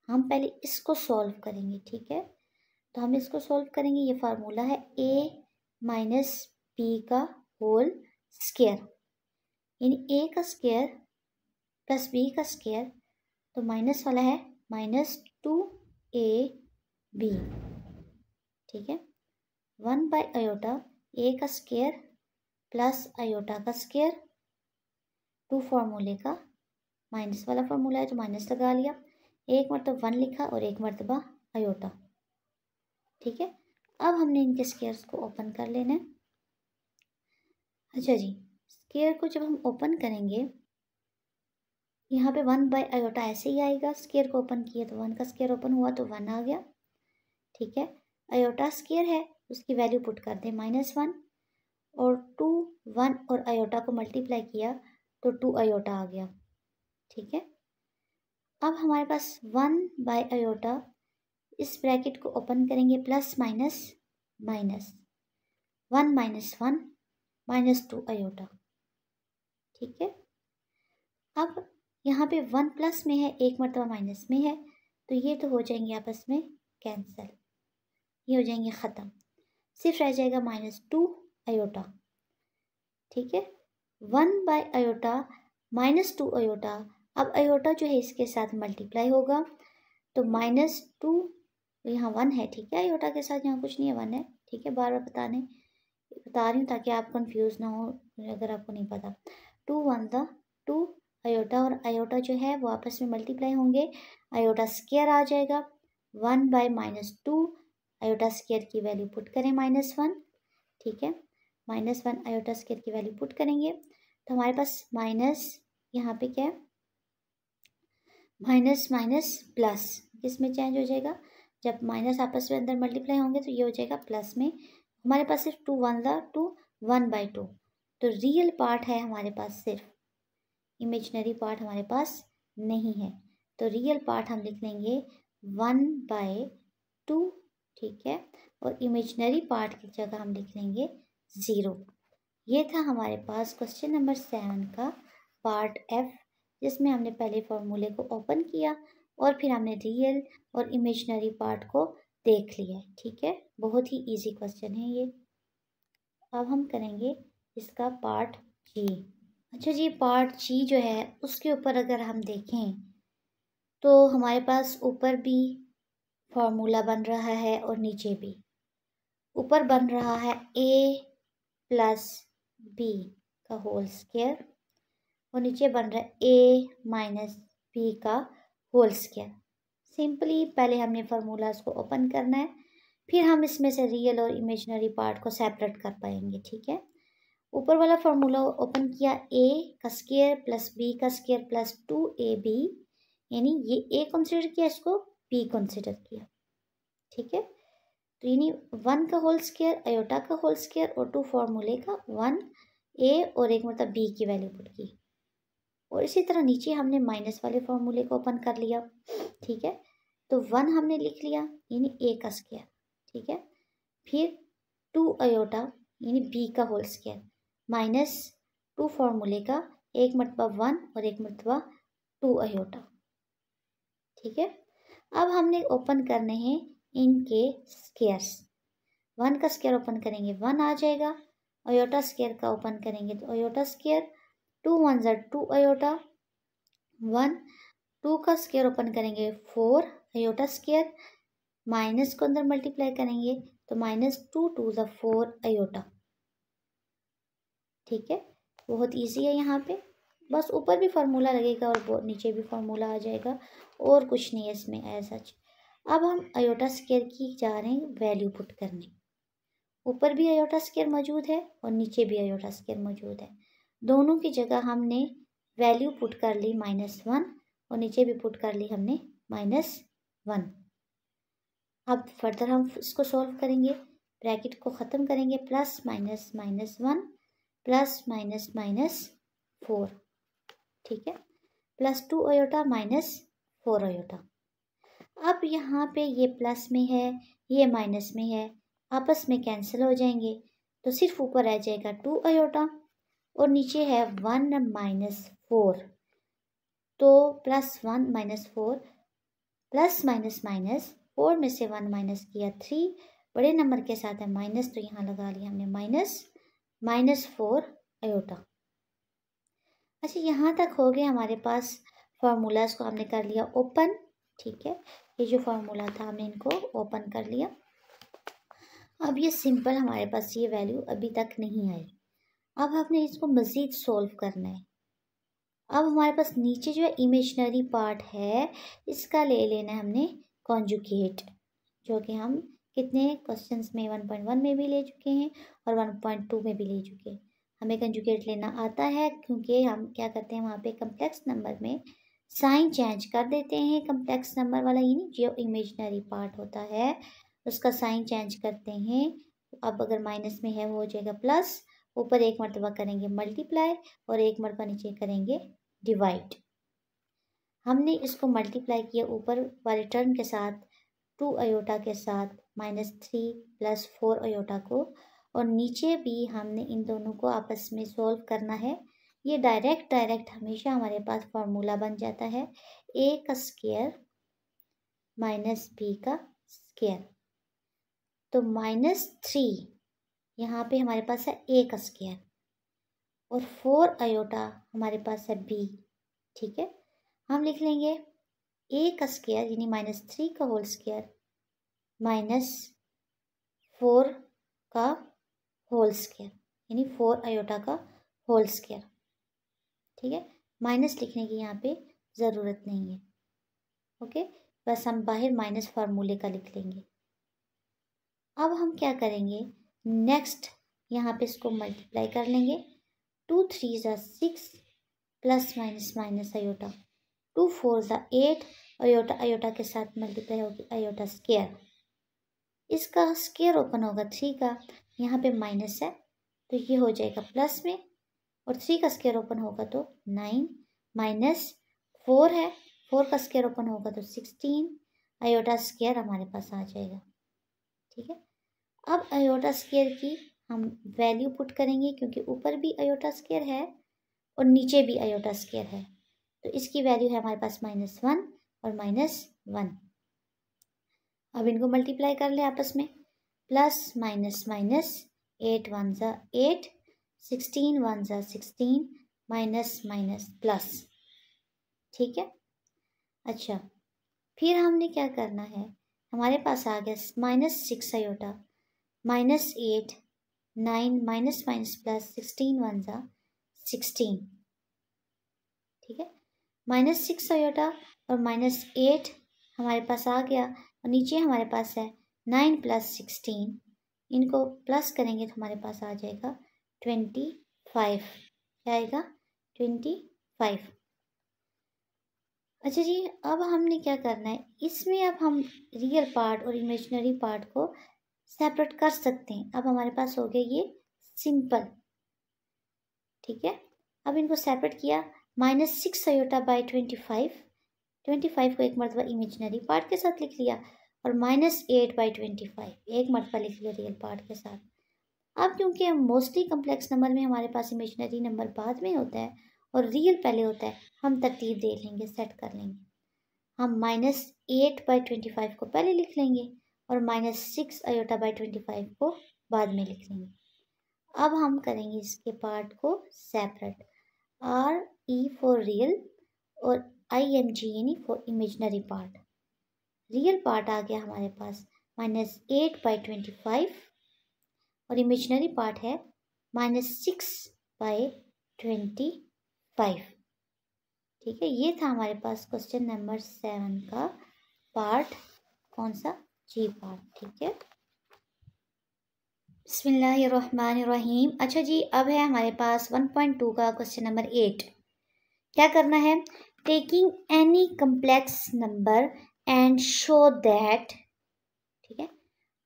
हम पहले इसको सॉल्व करेंगे। ठीक है, तो हम इसको सॉल्व करेंगे। ये फार्मूला है a - b का होल स्क्वायर, यानी a का स्क्वायर प्लस b का स्क्वायर, तो माइनस वाला है -2ab। ठीक है, 1/आयोटा a का स्क्वायर प्लस आयोटा का स्क्वायर, 2 फार्मूले का माइनस वाला फार्मूला है तो माइनस लगा लिया, एक मरतबा 1 लिखा और एक मरतबा आयोटा। ठीक है, अब हमने इनके स्क्वायर्स को ओपन कर लेना है। अच्छा जी, स्क्वायर को जब हम ओपन करेंगे, यहाँ पे 1/आयोटा ऐसे ही आएगा, स्क्वायर को ओपन किया तो 1 का स्क्वायर ओपन हुआ तो 1 आ गया। ठीक है, आयोटा स्क्वायर है, उसकी वैल्यू पुट कर दें -1, और 2 1 और आयोटा को मल्टीप्लाई किया तो 2 आयोटा आ गया। ठीक है, अब हमारे पास 1/आयोटा, इस ब्रैकेट को ओपन करेंगे, plus minus minus, 1 minus 1 minus 2 iota. ठीक है, अब यहाँ पे 1 प्लस में है, एक मरतबा माइनस में है, तो ये तो हो जाएंगे आपस में कैंसिल, ये हो जाएंगे ख़त्म। सिर्फ रह जाएगा -2 आयोटा। ठीक है, 1 बाय आयोटा -2 आयोटा। अब आयोटा जो है इसके साथ मल्टीप्लाई होगा, तो -2 यहाँ 1 है। ठीक है, आयोटा के साथ यहाँ कुछ नहीं है, 1 है। ठीक है, बार बार बता रही हूँ ताकि आप कंफ्यूज ना हो अगर आपको नहीं पता। 2 1 द 2 आयोटा, और आयोटा जो है वो आपस में मल्टीप्लाई होंगे, आयोटा स्क्वायर आ जाएगा। 1 बाय -2 आयोटा स्क्वायर की वैल्यू पुट करें -1। ठीक है, -1 आयोटा स्क्वायर की वैल्यू पुट करेंगे तो हमारे पास माइनस, यहाँ पे क्या है, माइनस माइनस प्लस, किसमें चेंज हो जाएगा, जब माइनस आपस में अंदर मल्टीप्लाई होंगे तो ये हो जाएगा प्लस में। हमारे पास सिर्फ 2 1 द 2 1 बाई 2, तो रियल पार्ट है हमारे पास, सिर्फ इमेजिनरी पार्ट हमारे पास नहीं है। तो रियल पार्ट हम लिख लेंगे 1 बाई 2। ठीक है, और इमेजिनरी पार्ट की जगह हम लिख लेंगे 0। ये था हमारे पास क्वेश्चन नंबर 7 का पार्ट F, जिसमें हमने पहले फॉर्मूले को ओपन किया और फिर हमने रियल और इमेजिनरी पार्ट को देख लिया। ठीक है, बहुत ही इजी क्वेश्चन है ये। अब हम करेंगे इसका पार्ट G। अच्छा जी, पार्ट G जो है उसके ऊपर अगर हम देखें तो हमारे पास ऊपर भी फॉर्मूला बन रहा है और नीचे भी। ऊपर बन रहा है a प्लस b का होल स्क्वायर और नीचे बन रहा है a माइनस b का होल स्क्वायर। सिंपली पहले हमने फार्मूलाज को ओपन करना है, फिर हम इसमें से रियल और इमेजिनरी पार्ट को सेपरेट कर पाएंगे। ठीक है, ऊपर वाला फार्मूला ओपन किया, a का स्क्वायर प्लस b का स्क्वायर प्लस 2ab, यानी ये a कंसिडर किया, इसको b कंसिडर किया। ठीक है, तो यानी 1 का होल स्क्वायर, आयोटा का होल स्क्वायर और 2 फॉर्मूले का 1 a और एक मतलब b की वैल्यू पुट की। और इसी तरह नीचे हमने माइनस वाले फॉर्मूले को ओपन कर लिया। ठीक है, तो 1 हमने लिख लिया यानी a का स्क्वायर। ठीक है, फिर 2 आयोटा यानी b का होल स्क्वायर माइनस 2 फॉर्मूले का एक मरतबा 1 और एक मरतबा 2 आयोटा। ठीक है, अब हमने ओपन करने हैं इनके स्क्वायर्स। 1 का स्क्वायर ओपन करेंगे 1 आ जाएगा, आयोटा स्क्वायर का ओपन करेंगे तो आयोटा स्क्वायर, 2 1 ज़ा 2 आयोटा 1, 2 का स्क्वायर ओपन करेंगे 4 आयोटा स्क्वायर, माइनस को अंदर मल्टीप्लाई करेंगे तो -2 2 ज़ा 4 आयोटा। ठीक है, बहुत इजी है। यहाँ पे बस ऊपर भी फार्मूला लगेगा और नीचे भी फार्मूला आ जाएगा, और कुछ नहीं है इसमें ऐसा। अब हम आयोटा स्क्वायर की जा रहे हैं वैल्यू पुट करने। ऊपर भी आयोटा स्क्वायर मौजूद है और नीचे भी आयोटा स्क्वायर मौजूद है, दोनों की जगह हमने वैल्यू पुट कर ली -1 और नीचे भी पुट कर ली हमने -1। अब फर्दर हम इसको सॉल्व करेंगे, ब्रैकेट को ख़त्म करेंगे, प्लस माइनस -1 प्लस माइनस -4। ठीक है, प्लस 2 आयोटा -4 आयोटा। अब यहाँ पे ये प्लस में है, ये माइनस में है, आपस में कैंसिल हो जाएंगे, तो सिर्फ ऊपर रह जाएगा 2 आयोटा और नीचे है 1 - 4। तो +1 - 4 प्लस माइनस माइनस 4 में से 1 माइनस किया 3, बड़े नंबर के साथ है माइनस, तो यहाँ लगा लिया हमने -4 आयोटा। अच्छा, यहाँ तक हो गया हमारे पास, फार्मूलाज को हमने कर लिया ओपन। ठीक है, ये जो फार्मूला था हमने इनको ओपन कर लिया। अब ये सिंपल हमारे पास ये वैल्यू अभी तक नहीं आई, अब हमने इसको मज़ीद सोल्व करना है। अब हमारे पास नीचे जो है इमेजिनरी पार्ट है, इसका ले लेना है हमने कॉन्जुगेट, जो कि हम कितने क्वेश्चंस में 1.1 में भी ले चुके हैं और 1.2 में भी ले चुके हैं। हमें कंजुगेट लेना आता है, क्योंकि हम क्या करते हैं वहाँ पे कम्प्लेक्स नंबर में साइन चेंज कर देते हैं। कम्प्लेक्स नंबर वाला यानी जो इमेजिनरी पार्ट होता है उसका साइन चेंज करते हैं। अब अगर माइनस में है वो हो जाएगा प्लस, ऊपर एक मरतबा करेंगे मल्टीप्लाई और एक मरतबा नीचे करेंगे डिवाइड। हमने इसको मल्टीप्लाई किया ऊपर वाले टर्म के साथ 2 आयोटा के साथ -3 + 4 आयोटा को, और नीचे भी हमने इन दोनों को आपस में सॉल्व करना है। ये डायरेक्ट हमेशा हमारे पास फॉर्मूला बन जाता है a का स्क्वायर माइनस b का स्क्वायर। तो -3 यहाँ पे हमारे पास है a का स्क्वायर और 4 आयोटा हमारे पास है b। ठीक है, हम लिख लेंगे a का स्क्वायर यानी -3 का होल स्क्वायर -4 का होल स्क्वायर यानी 4 आयोटा का होल स्क्वायर। ठीक है, माइनस लिखने की यहाँ पे ज़रूरत नहीं है। ओके, बस हम बाहर माइनस फार्मूले का लिख लेंगे। अब हम क्या करेंगे, नेक्स्ट यहाँ पे इसको मल्टीप्लाई कर लेंगे। 2 3 ज़ा 6 प्लस माइनस माइनस आयोटा, 2 4 ज़ा 8 आयोटा आयोटा के साथ मल्टीप्लाई होगी आयोटा स्क्वायर। इसका स्क्वायर ओपन होगा 3 का, यहाँ पे माइनस है तो ये हो जाएगा प्लस में, और 3 का स्क्वायर ओपन होगा तो 9 माइनस 4 है, 4 का स्क्वायर ओपन होगा तो 16 आयोटा स्क्वायर हमारे पास आ जाएगा। ठीक है, अब आयोटा स्क्वायर की हम वैल्यू पुट करेंगे क्योंकि ऊपर भी आयोटा स्क्वायर है और नीचे भी आयोटा स्क्वायर है, तो इसकी वैल्यू है हमारे पास -1 और -1। अब इनको मल्टीप्लाई कर ले आपस में, प्लस माइनस माइनस 8 1 ज़ा 8 16 1 ज़ा 16 माइनस माइनस प्लस। ठीक है, अच्छा फिर हमने क्या करना है, हमारे पास आ गया -6 आयोटा -8 9 माइनस माइनस प्लस 16 1 ज़ा 16। ठीक है, -6 आयोटा और -8 हमारे पास आ गया और नीचे हमारे पास है 9 प्लस 16, इनको प्लस करेंगे तो हमारे पास आ जाएगा 25। क्या आएगा 25। अच्छा जी, अब हमने क्या करना है, इसमें अब हम रियल पार्ट और इमेजिनरी पार्ट को सेपरेट कर सकते हैं। अब हमारे पास हो गया ये सिंपल। ठीक है, अब इनको सेपरेट किया, -6 आयोटा बाई 25 को एक मरतबा इमेजिनरी पार्ट के साथ लिख लिया और -8 बाई 25 एक मरतबा लिख लिया रियल पार्ट के साथ। अब क्योंकि मोस्टली कम्प्लेक्स नंबर में हमारे पास इमेजिनरी नंबर बाद में होता है और रियल पहले होता है, हम तरतीब दे लेंगे, सेट कर लेंगे। हम -8 बाई 25 को पहले लिख लेंगे और -6 आयोटा बाई 25 को बाद में लिख लेंगे। अब हम करेंगे इसके पार्ट को सेपरेट, RE फॉर रियल और IMG यानी for imaginary part. Real part आ गया हमारे पास -8 बाई 25 और इमेजिनरी पार्ट है -6 बाई 25। ठीक है, ये था हमारे पास क्वेश्चन नंबर 7 का पार्ट, कौन सा, जी पार्ट। ठीक है, बिस्मिल्लाहिर्रहमानिर्रहीम। अच्छा जी, अब है हमारे पास 1.2 का क्वेश्चन नंबर 8। क्या करना है, taking any complex number and show that. ठीक है,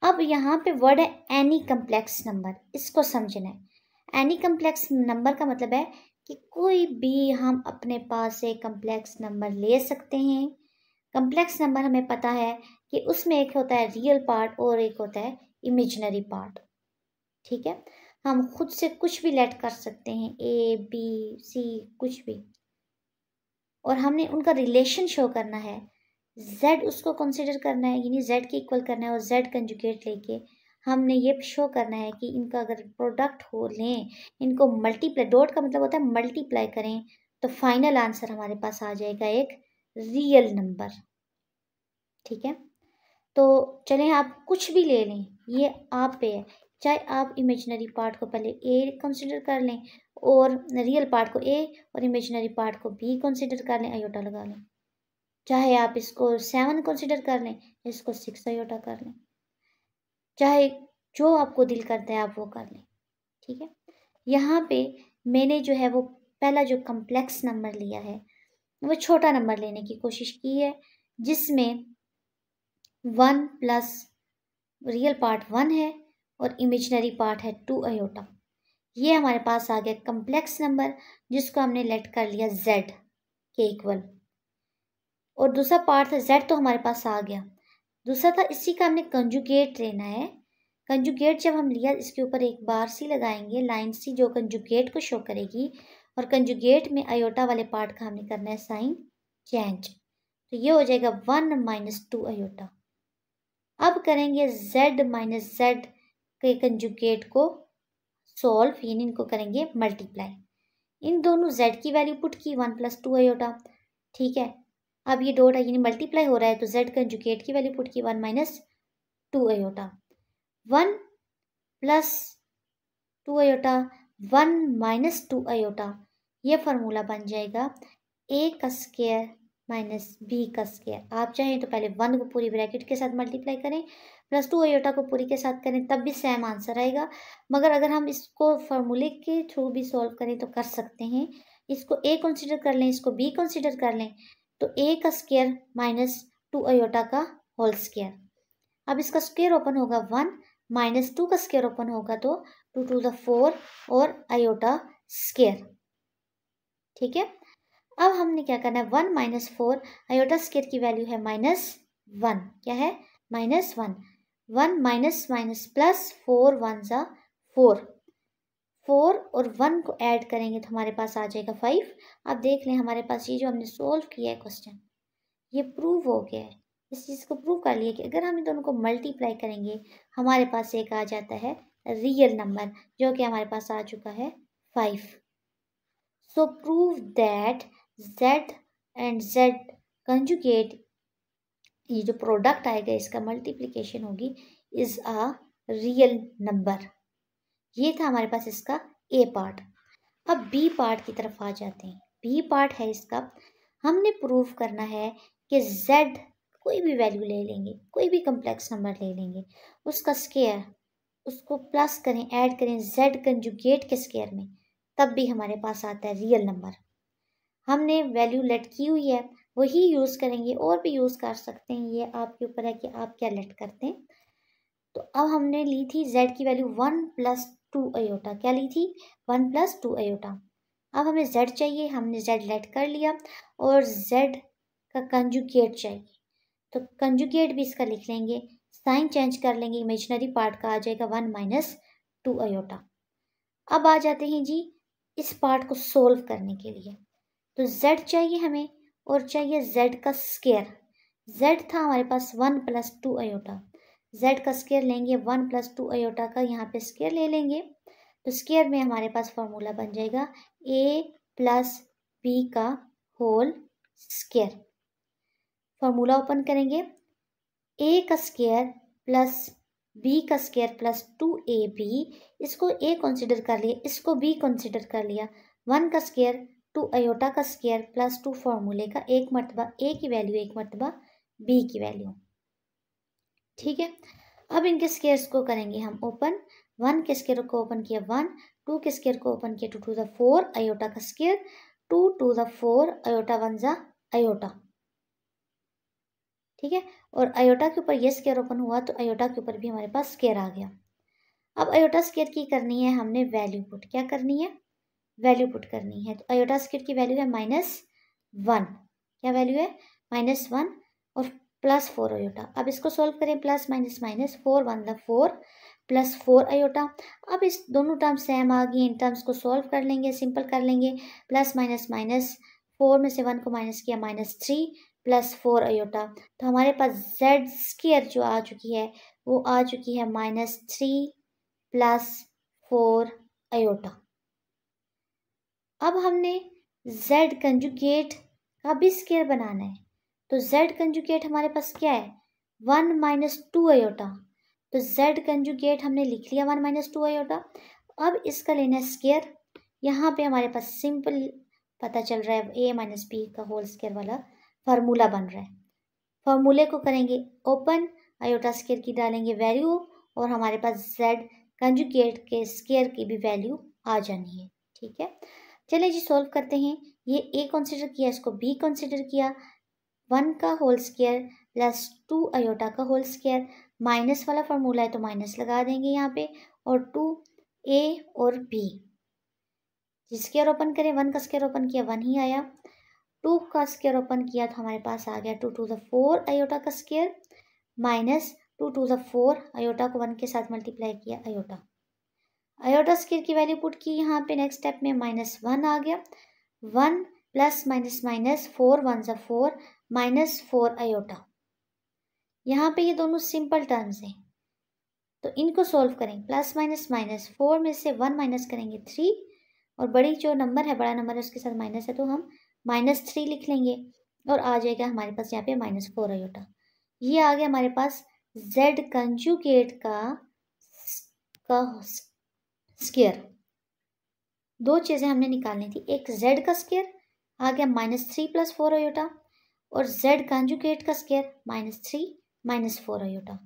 अब यहाँ पे वर्ड है एनी कम्प्लेक्स नंबर, इसको समझना है। एनी कम्प्लेक्स नंबर का मतलब है कि कोई भी हम अपने पास एक कम्प्लेक्स नंबर ले सकते हैं। कम्प्लेक्स नंबर हमें पता है कि उसमें एक होता है रियल पार्ट और एक होता है इमेजिनरी पार्ट। ठीक है, हम खुद से कुछ भी लेट कर सकते हैं, A B C कुछ भी, और हमने उनका रिलेशन शो करना है। Z उसको कंसिडर करना है यानी Z के इक्वल करना है और Z कंजुगेट लेके हमने ये शो करना है कि इनका अगर प्रोडक्ट हो लें, इनको मल्टीप्लाई, डॉट का मतलब होता है मल्टीप्लाई करें, तो फाइनल आंसर हमारे पास आ जाएगा एक रियल नंबर। ठीक है, तो चलें आप कुछ भी ले लें, ये आप पे है, चाहे आप इमेजिनरी पार्ट को पहले A कंसिडर कर लें और रियल पार्ट को A और इमेजिनरी पार्ट को B कंसिडर कर लें, आयोटा लगा लें, चाहे आप इसको 7 कंसिडर कर लें, इसको 6 आयोटा कर लें, चाहे जो आपको दिल करता है आप वो कर लें। ठीक है, यहाँ पे मैंने जो है वो पहला जो कम्प्लेक्स नंबर लिया है वो छोटा नंबर लेने की कोशिश की है, जिसमें 1 प्लस रियल पार्ट 1 है और इमेजिनरी पार्ट है 2 आयोटा। ये हमारे पास आ गया कम्प्लेक्स नंबर, जिसको हमने लेट कर लिया Z के इक्वल, और दूसरा पार्ट था Z तो हमारे पास आ गया। दूसरा था इसी का हमने कंजुगेट लेना है। कंजुगेट जब हम लिया इसके ऊपर एक बार सी लगाएंगे, लाइन सी जो कंजुगेट को शो करेगी, और कंजुगेट में आयोटा वाले पार्ट का हमने करना है साइन चेंज, तो ये हो जाएगा 1 - 2 आयोटा। अब करेंगे z - z के कंजुगेट को सॉल्व, यानी इनको करेंगे मल्टीप्लाई। इन दोनों z की वैल्यू पुट की 1 + 2 आयोटा, ठीक है। अब ये डॉट यानी मल्टीप्लाई हो रहा है तो z कंजुगेट की वैल्यू पुट की 1 - 2 आयोटा, 1 + 2 आयोटा 1 - 2 आयोटा, ये फार्मूला बन जाएगा a का स्क्वायर माइनस b का स्क्वायर। आप चाहें तो पहले 1 को पूरी ब्रैकेट के साथ मल्टीप्लाई करें, प्लस 2 आयोटा को पूरी के साथ करें, तब भी सेम आंसर आएगा। मगर अगर हम इसको फार्मूले के थ्रू भी सॉल्व करें तो कर सकते हैं। इसको a कंसिडर कर लें, इसको b कंसिडर कर लें, तो a का स्क्वायर माइनस 2 आयोटा का होल स्क्वायर। अब इसका स्क्वायर ओपन होगा 1, माइनस 2 का स्क्वायर ओपन होगा तो 2 to the 4 और आयोटा स्क्वायर, ठीक है। अब हमने क्या करना है, 1 - 4 आयोटा स्क्वायर की वैल्यू है -1, क्या है -1, 1 माइनस माइनस प्लस 4 1 ज़ा 4, 4 और 1 को ऐड करेंगे तो हमारे पास आ जाएगा 5। अब देख लें हमारे पास ये जो हमने सोल्व किया है क्वेश्चन, ये प्रूव हो गया है। इस चीज़ को प्रूव कर लिया कि अगर हम इन दोनों को मल्टीप्लाई करेंगे हमारे पास एक आ जाता है रियल नंबर, जो कि हमारे पास आ चुका है 5। सो prove that z and z conjugate, ये जो प्रोडक्ट आएगा इसका मल्टीप्लिकेशन होगी, इज अ रियल नंबर। ये था हमारे पास इसका ए पार्ट। अब बी पार्ट की तरफ आ जाते हैं। बी पार्ट है इसका, हमने प्रूव करना है कि z कोई भी वैल्यू ले लेंगे, कोई भी कम्प्लेक्स नंबर ले लेंगे, उसका स्क्वायर, उसको प्लस करें, ऐड करें z कंजुगेट के स्क्वायर में, तब भी हमारे पास आता है रियल नंबर। हमने वैल्यू लेट की हुई है, वही यूज़ करेंगे, और भी यूज़ कर सकते हैं, ये आपके ऊपर है कि आप क्या लेट करते हैं। तो अब हमने ली थी z की वैल्यू 1 + 2 आयोटा, क्या ली थी 1 + 2 आयोटा। अब हमें z चाहिए, हमने z लेट कर लिया, और z का कंजुगेट चाहिए, तो कंजुगेट भी इसका लिख लेंगे, साइन चेंज कर लेंगे, इमेजिनरी पार्ट का आ जाएगा 1 - 2 आयोटा। अब आ जाते हैं जी इस पार्ट को सोल्व करने के लिए। तो z चाहिए हमें, और चाहिए z का स्क्वायर। z था हमारे पास 1 + 2 आयोटा, z का स्क्वायर लेंगे 1 + 2 आयोटा का, यहाँ पे स्क्वायर ले लेंगे, तो स्क्वायर में हमारे पास फॉर्मूला बन जाएगा a + b का होल स्क्वायर। फॉर्मूला ओपन करेंगे, a का स्क्वायर प्लस b का स्क्वायर प्लस 2ab, इसको a कंसिडर कर लिया, इसको b कंसिडर कर लिया, 1 का स्क्वायर 2 आयोटा का स्क्वायर प्लस 2 फॉर्मूले का, एक मरतबा a की वैल्यू, एक मरतबा b की वैल्यू, ठीक है। अब इनके स्क्वायर्स को करेंगे हम ओपन, 1 के स्क्वायर को ओपन किया 1, 2 के स्क्वायर को ओपन किया 2 to the 4 आयोटा का स्क्वायर, 2 to the 4 आयोटा 1 ज़ा आयोटा, ठीक है। और आयोटा के ऊपर ये स्क्वायर ओपन हुआ तो आयोटा के ऊपर भी हमारे पास स्क्वायर आ गया। अब आयोटा स्क्वायर की करनी है हमने वैल्यू पुट, क्या करनी है, वैल्यू पुट करनी है। तो आयोटा स्क्वायर की वैल्यू है -1, क्या वैल्यू है -1 और प्लस 4 आयोटा। अब इसको सॉल्व करें, प्लस माइनस माइनस, 4 1 ज़ा 4 प्लस 4 आयोटा। अब इस दोनों टर्म्स सेम आ गई, इन टर्म्स को सॉल्व कर लेंगे, सिंपल कर लेंगे, प्लस माइनस माइनस, 4 में से 1 को माइनस किया -3 प्लस 4 आयोटा, तो हमारे पास z स्क्वायर जो आ चुकी है वो आ चुकी है -3 प्लस 4 आयोटा। अब हमने z कंजुगेट का भी स्क्वायर बनाना है, तो z कंजुगेट हमारे पास क्या है 1 - 2 आयोटा, तो z कंजुगेट हमने लिख लिया 1 - 2 आयोटा। अब इसका लेना है स्क्वायर, यहाँ पे हमारे पास सिंपल पता चल रहा है a - b का होल स्क्वायर वाला फार्मूला बन रहा है। फार्मूले को करेंगे ओपन, आयोटा स्क्वायर की डालेंगे वैल्यू, और हमारे पास z कंजुगेट के स्क्वायर की भी वैल्यू आ जानी है, ठीक है। चलिए जी सॉल्व करते हैं। ये a कंसिडर किया, इसको b कंसिडर किया, 1 का होल स्क्वायर प्लस 2 आयोटा का होल स्क्वायर, माइनस वाला फार्मूला है तो माइनस लगा देंगे यहाँ पे, और 2a और b, स्क्वायर ओपन करें, 1 का स्क्वायर ओपन किया 1 ही आया, 2 का स्क्वायर ओपन किया तो हमारे पास आ गया 2 to the 4 आयोटा का स्क्वायर, माइनस 2 टू ज़ 4, आयोटा को 1 के साथ मल्टीप्लाई किया, आयोटा। आयोटा स्क्वायर की वैल्यू पुट की यहाँ पे नेक्स्ट स्टेप में, -1 आ गया, 1 प्लस माइनस माइनस 4 1 ज़ 4 -4 आयोटा। यहाँ पे ये दोनों सिंपल टर्म्स हैं तो इनको सोल्व करें। प्लस माइनस माइनस 4 में से 1 माइनस करेंगे 3, और बड़ी जो नंबर है, बड़ा नंबर है, उसके साथ माइनस है तो हम -3 लिख लेंगे और आ जाएगा हमारे पास यहाँ पे -4 आयोटा। ये आ गया हमारे पास z कंजुगेट का स्क्वायर। दो चीज़ें हमने निकालनी थी, एक z का स्क्वायर आ गया -3 + 4 आयोटा, और z कंजुगेट का स्क्वायर -3 - 4 आयोटा।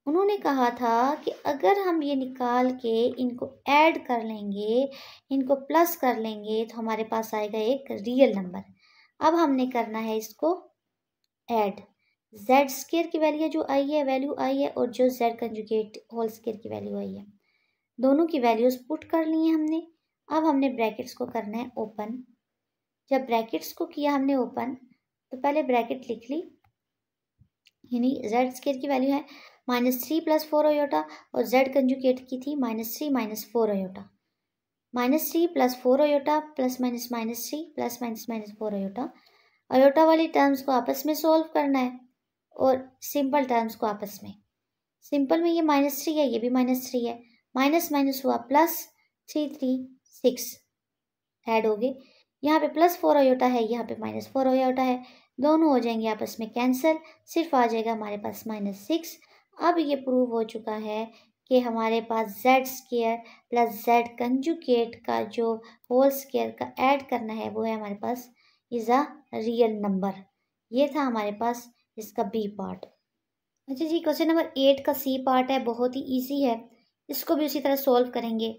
उन्होंने कहा था कि अगर हम ये निकाल के इनको ऐड कर लेंगे, इनको प्लस कर लेंगे तो हमारे पास आएगा एक रियल नंबर। अब हमने करना है इसको ऐड। z स्क्वायर की वैल्यू आई है और जो z कंजुगेट होल स्क्वायर की वैल्यू आई है, दोनों की वैल्यूज पुट कर ली है हमने। अब हमने ब्रैकेट्स को करना है ओपन। जब ब्रैकेट्स को किया हमने ओपन तो पहले ब्रैकेट लिख ली, यानी z स्क्वायर की वैल्यू है -3 + 4 आयोटा और z कंजुगेट की थी -3 - 4 iota. -3 + 4 iota plus minus -3 plus minus -4 iota. Iota वाली टर्म्स को आपस में सोल्व करना है और सिंपल टर्म्स को आपस में। सिंपल में ये -3 है, ये भी -3 है, माइनस माइनस हुआ प्लस, 3 3 6 ऐड हो गए। यहाँ पे +4 आयोटा है, यहाँ पे -4 आयोटा है, दोनों हो जाएंगे आपस में कैंसिल, सिर्फ आ जाएगा हमारे पास -6। अब ये प्रूव हो चुका है कि हमारे पास z square plus z conjugate का जो होल स्क्वायर का ऐड करना है वो है हमारे पास इज़ अ रियल नंबर। ये था हमारे पास इसका बी पार्ट। अच्छा जी, क्वेश्चन नंबर 8 का सी पार्ट है, बहुत ही ईजी है, इसको भी उसी तरह सोल्व करेंगे।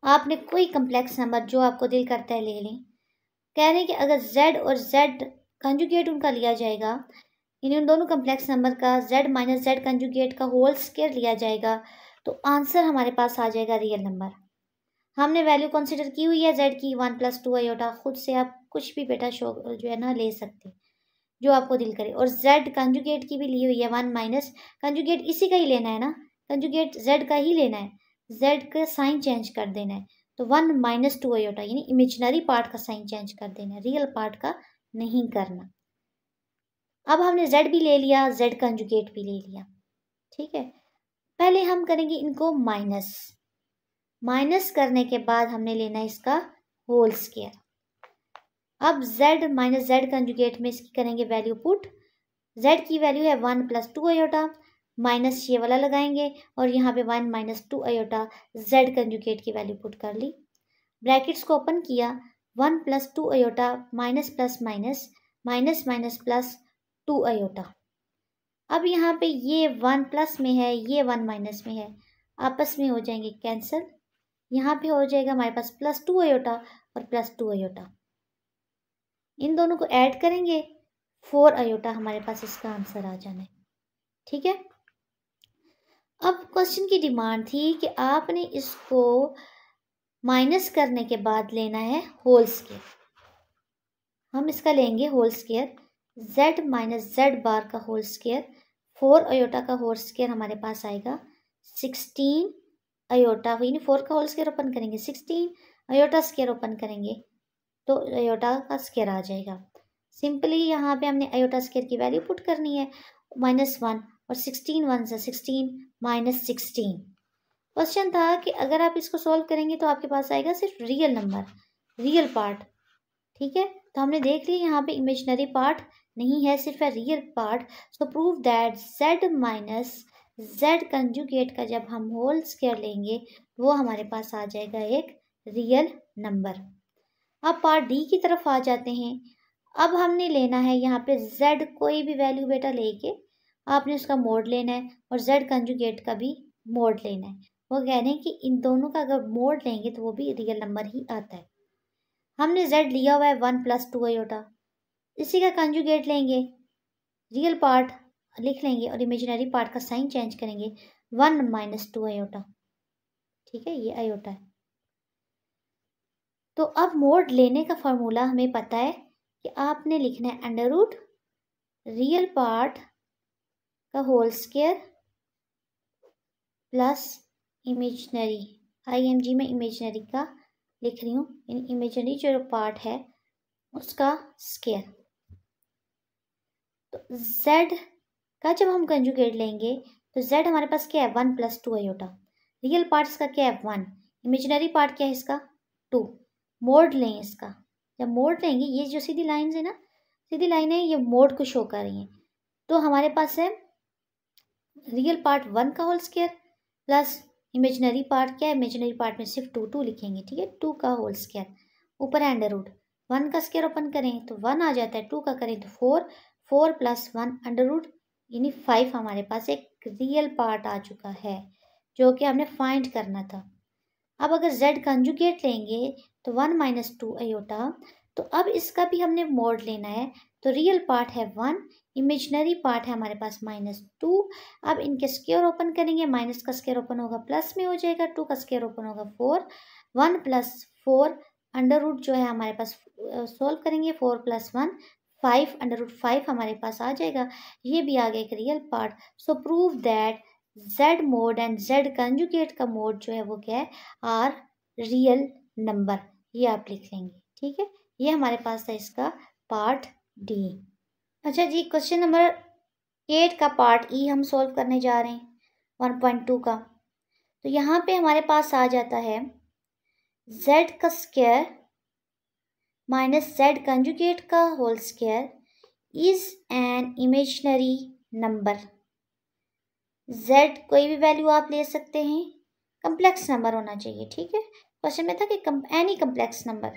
आपने कोई कम्प्लेक्स नंबर जो आपको दिल करता है ले लें। कह रहे हैं कि अगर z और z कंजुगेट उनका लिया जाएगा, यानी उन दोनों कम्प्लेक्स नंबर का z - z कंजुगेट का होल स्क्वायर लिया जाएगा तो आंसर हमारे पास आ जाएगा रियल नंबर। हमने वैल्यू कंसिडर की हुई है z की 1 + 2 आयोटा। खुद से आप कुछ भी बेटा शो जो है ना ले सकते, जो आपको दिल करे। और z कंजुगेट की भी ली हुई है 1 माइनस, कंजुगेट इसी का ही लेना है ना, कंजुगेट z का ही लेना है, z का साइन चेंज कर देना है। तो 1 - 2 आयोटा यानी इमेजिनरी पार्ट का साइन चेंज कर देना है, रियल पार्ट का नहीं करना। अब हमने z भी ले लिया, z कंजुगेट भी ले लिया, ठीक है। पहले हम करेंगे इनको माइनस करने के बाद हमने लेना है इसका होल स्क्वायर। अब z - z कंजुगेट में इसकी करेंगे वैल्यू पुट। z की वैल्यू है 1 + 2 आयोटा, माइनस ये वाला लगाएंगे और यहाँ पे 1 - 2 आयोटा z कंजुगेट की वैल्यू पुट कर ली। ब्रैकेट्स को ओपन किया, 1 + 2 iota minus plus minus minus minus plus 2 iota. अब यहाँ पे ये 1 प्लस में है, ये 1 माइनस में है, आपस में हो जाएंगे कैंसिल। यहाँ पे हो जाएगा हमारे पास +2 आयोटा और +2 आयोटा। इन दोनों को ऐड करेंगे, 4 आयोटा हमारे पास इसका आंसर आ जाना है, ठीक है। अब क्वेश्चन की डिमांड थी कि आपने इसको माइनस करने के बाद लेना है होल स्क्वायर। हम इसका लेंगे होल स्क्वायर, z - z बार का होल स्क्वायर, 4 आयोटा का होल स्क्वायर हमारे पास आएगा 16 आयोटा, यानी 4 का होल स्क्वायर ओपन करेंगे 16, आयोटा स्क्वायर ओपन करेंगे तो आयोटा का स्क्वायर आ जाएगा। सिंपली यहाँ पे हमने आयोटा स्क्वायर की वैल्यू पुट करनी है, -1 और 16 1 ज़ 16 -16। क्वेश्चन था कि अगर आप इसको सॉल्व करेंगे तो आपके पास आएगा सिर्फ रियल नंबर, रियल पार्ट, ठीक है। तो हमने देख लिया यहाँ पे इमेजिनरी पार्ट नहीं है, सिर्फ है real part. So prove that z - z conjugate का जब हम होल स्क्वायर लेंगे वो हमारे पास आ जाएगा एक रियल नंबर। अब पार्ट डी की तरफ आ जाते हैं। अब हमने लेना है यहाँ पे z, कोई भी वैल्यू बेटा लेके आपने उसका मोड लेना है और z कंजुगेट का भी मोड लेना है। वो कह रहे हैं कि इन दोनों का अगर मोड लेंगे तो वो भी रियल नंबर ही आता है। हमने z लिया हुआ है 1 + 2 आयोटा, इसी का कंजुगेट लेंगे, रियल पार्ट लिख लेंगे और इमेजिनरी पार्ट का साइन चेंज करेंगे, 1 - 2 आयोटा, ठीक है, ये आयोटा है। तो अब मोड लेने का फॉर्मूला हमें पता है कि आपने लिखना है अंडर रूट रियल पार्ट का whole square plus imaginary, IMG में इमेजनरी का लिख रही हूँ, इमेजनरी जो पार्ट है उसका स्क्वायर। तो z का जब हम कंजुगेट लेंगे तो z हमारे पास क्या है 1 + 2 आयोटा। रियल पार्ट इसका क्या है 1, इमेजिनरी पार्ट क्या है इसका 2। मोड लें इसका, जब मोड लेंगे ये जो सीधी लाइन है ना, सीधी लाइन है, ये मोड को शो कर रही है। तो हमारे पास है रियल पार्ट 1 का whole square plus imaginary part क्या है, इमेजिनरी पार्ट में सिर्फ 2 लिखेंगे, ठीक है, 2 का होल स्क्वायर, ऊपर अंडर रूट 1 का स्क्वायर ओपन करें तो 1 आ जाता है, 2 का करें तो 4, 4 + 1 अंडर रूट यानी 5 हमारे पास एक रियल पार्ट आ चुका है जो कि हमने फाइंड करना था। अब अगर z कंजुगेट लेंगे तो 1 - 2 आयोटा, तो अब इसका भी हमने मोड लेना है। तो रियल पार्ट है 1, इमेजिनरी पार्ट है हमारे पास -2। अब इनके स्क्वायर ओपन करेंगे, माइनस का स्क्वायर ओपन होगा प्लस में हो जाएगा, 2 का स्क्वायर ओपन होगा 4, 1 + 4 अंडर रूट जो है हमारे पास सोल्व करेंगे, 4 + 1 5 अंडर रूट 5 हमारे पास आ जाएगा। ये भी आ गया एक real part. So prove that z mode and z conjugate का मोड जो है वो क्या है आर रियल नंबर, ये आप लिख लेंगे, ठीक है। ये हमारे पास है इसका पार्ट डी। अच्छा जी, क्वेश्चन नंबर 8 का पार्ट ई हम सॉल्व करने जा रहे हैं 1.2 का। तो यहाँ पे हमारे पास आ जाता है z का स्क्वायर माइनस z कंजुगेट का whole square is an imaginary number. z कोई भी वैल्यू आप ले सकते हैं, कम्प्लेक्स नंबर होना चाहिए, ठीक है। क्वेश्चन में था कि एनी कम्प्लेक्स नंबर,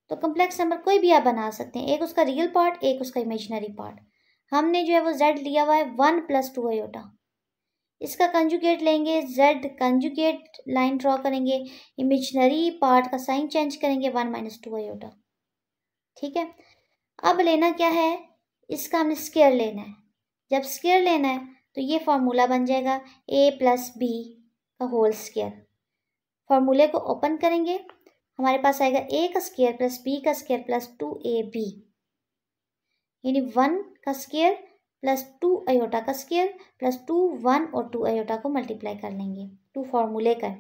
तो कम्प्लेक्स नंबर कोई भी आप बना सकते हैं, एक उसका रियल पार्ट एक उसका इमेजिनरी पार्ट। हमने जो है वो z लिया हुआ है 1 + 2 आयोटा, इसका कंजुगेट लेंगे, z कंजुगेट लाइन ड्रॉ करेंगे, इमेजिनरी पार्ट का साइन चेंज करेंगे 1 - 2 आयोटा, ठीक है। अब लेना क्या है, इसका हमने स्क्वायर लेना है। जब स्क्वायर लेना है तो ये फॉर्मूला बन जाएगा a + b का होल स्क्वायर। फॉर्मूले को ओपन करेंगे, हमारे पास आएगा a का स्क्वायर प्लस b का स्क्वायर प्लस 2ab, यानी 1 का स्क्वायर प्लस 2 आयोटा का स्क्वायर प्लस 2, 1 और 2 आयोटा को मल्टीप्लाई कर लेंगे, 2 फॉर्मूले का।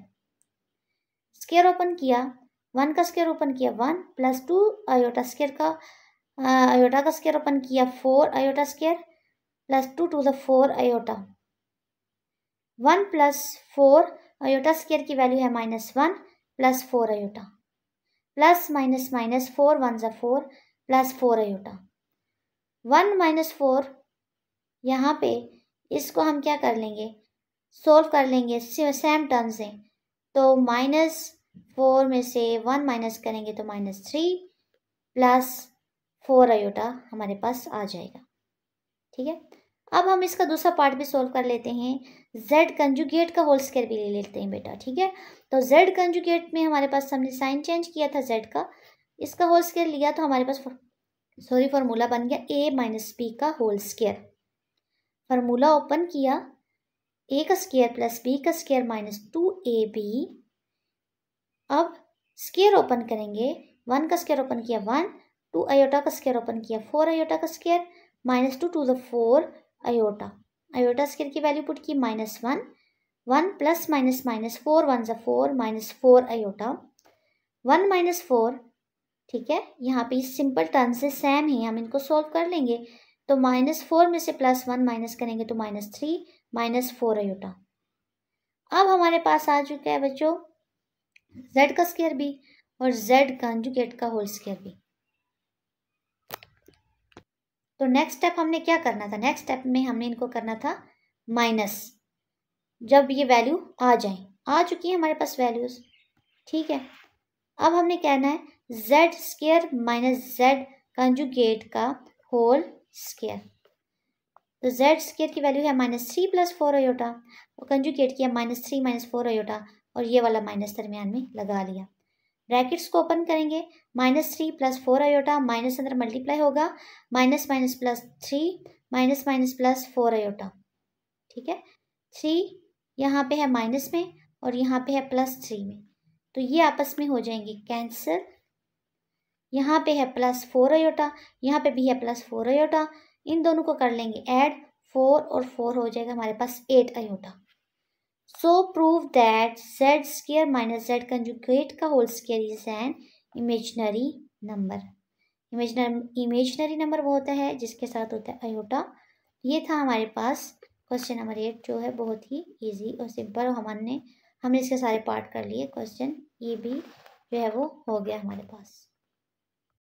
स्क्वायर ओपन किया, 1 का स्क्वायर ओपन किया 1 प्लस 2 आयोटा स्क्वायर का आयोटा का स्क्वायर ओपन किया 4 iota square plus 2 to the 4 iota, 1 + 4 iota square की वैल्यू है -1 plus 4 iota, plus minus minus 4 1 ज़ा 4 प्लस 4 आयोटा, 1 - 4 यहाँ पे इसको हम क्या कर लेंगे, सोल्व कर लेंगे सेम टर्म से। तो -4 में से 1 माइनस करेंगे तो -3 प्लस 4 आयोटा हमारे पास आ जाएगा, ठीक है। अब हम इसका दूसरा पार्ट भी सोल्व कर लेते हैं, z कंजुगेट का होल स्क्वायर भी ले लेते हैं बेटा, ठीक है। तो z कंजुगेट में हमारे पास हमने साइन चेंज किया था z का, इसका होल स्क्वायर लिया तो हमारे पास फार्मूला बन गया a - b का होल स्क्वायर। फार्मूला ओपन किया, a का स्क्वायर प्लस b का स्क्वायर -2ab। अब स्क्वायर ओपन करेंगे, 1 का स्क्वायर ओपन किया 1, 2 आयोटा का स्क्वायर ओपन किया 4 आयोटा का square -2 to the 4 iota, iota square की वैल्यू पुट की -1, 1 प्लस माइनस माइनस 4 1 ज़ा 4 -4 आयोटा, 1 - 4, ठीक है। यहाँ पे सिंपल टर्म से सेम ही हम इनको सोल्व कर लेंगे। तो -4 में से +1 माइनस करेंगे तो -3 -4 आयोटा। अब हमारे पास आ चुका है बच्चों z का स्क्वायर भी और z कंजुगेट का होल स्क्वायर भी। तो नेक्स्ट स्टेप हमने क्या करना था, नेक्स्ट स्टेप में हमने इनको करना था माइनस, जब ये वैल्यू आ जाए, आ चुकी है हमारे पास वैल्यूज, ठीक है। अब हमने कहना है z square minus z conjugate का होल स्क्वायर। तो z स्क्वायर की वैल्यू है -3 + 4 आयोटा और कंजुगेट किया -3 - 4 आयोटा और ये वाला माइनस दरमियान में लगा लिया। ब्रैकेट्स को ओपन करेंगे, -3 + 4 आयोटा, माइनस अंदर मल्टीप्लाई होगा, minus minus +3 minus minus +4 iota, ठीक है। 3 यहाँ पे है माइनस में और यहाँ पे है +3 में, तो ये आपस में हो जाएंगे कैंसिल। यहाँ पे है +4 आयोटा, यहाँ पे भी है +4 आयोटा, इन दोनों को कर लेंगे ऐड, 4 और 4 हो जाएगा हमारे पास 8 iota. So prove that Z square minus Z conjugate का whole square is an imaginary number. Imaginary number वो होता है जिसके साथ होता है आयोटा। ये था हमारे पास क्वेश्चन नंबर 8, जो है बहुत ही इजी और सिंपल, और हमने इसके सारे पार्ट कर लिए। क्वेश्चन ये भी जो है वो हो गया हमारे पास।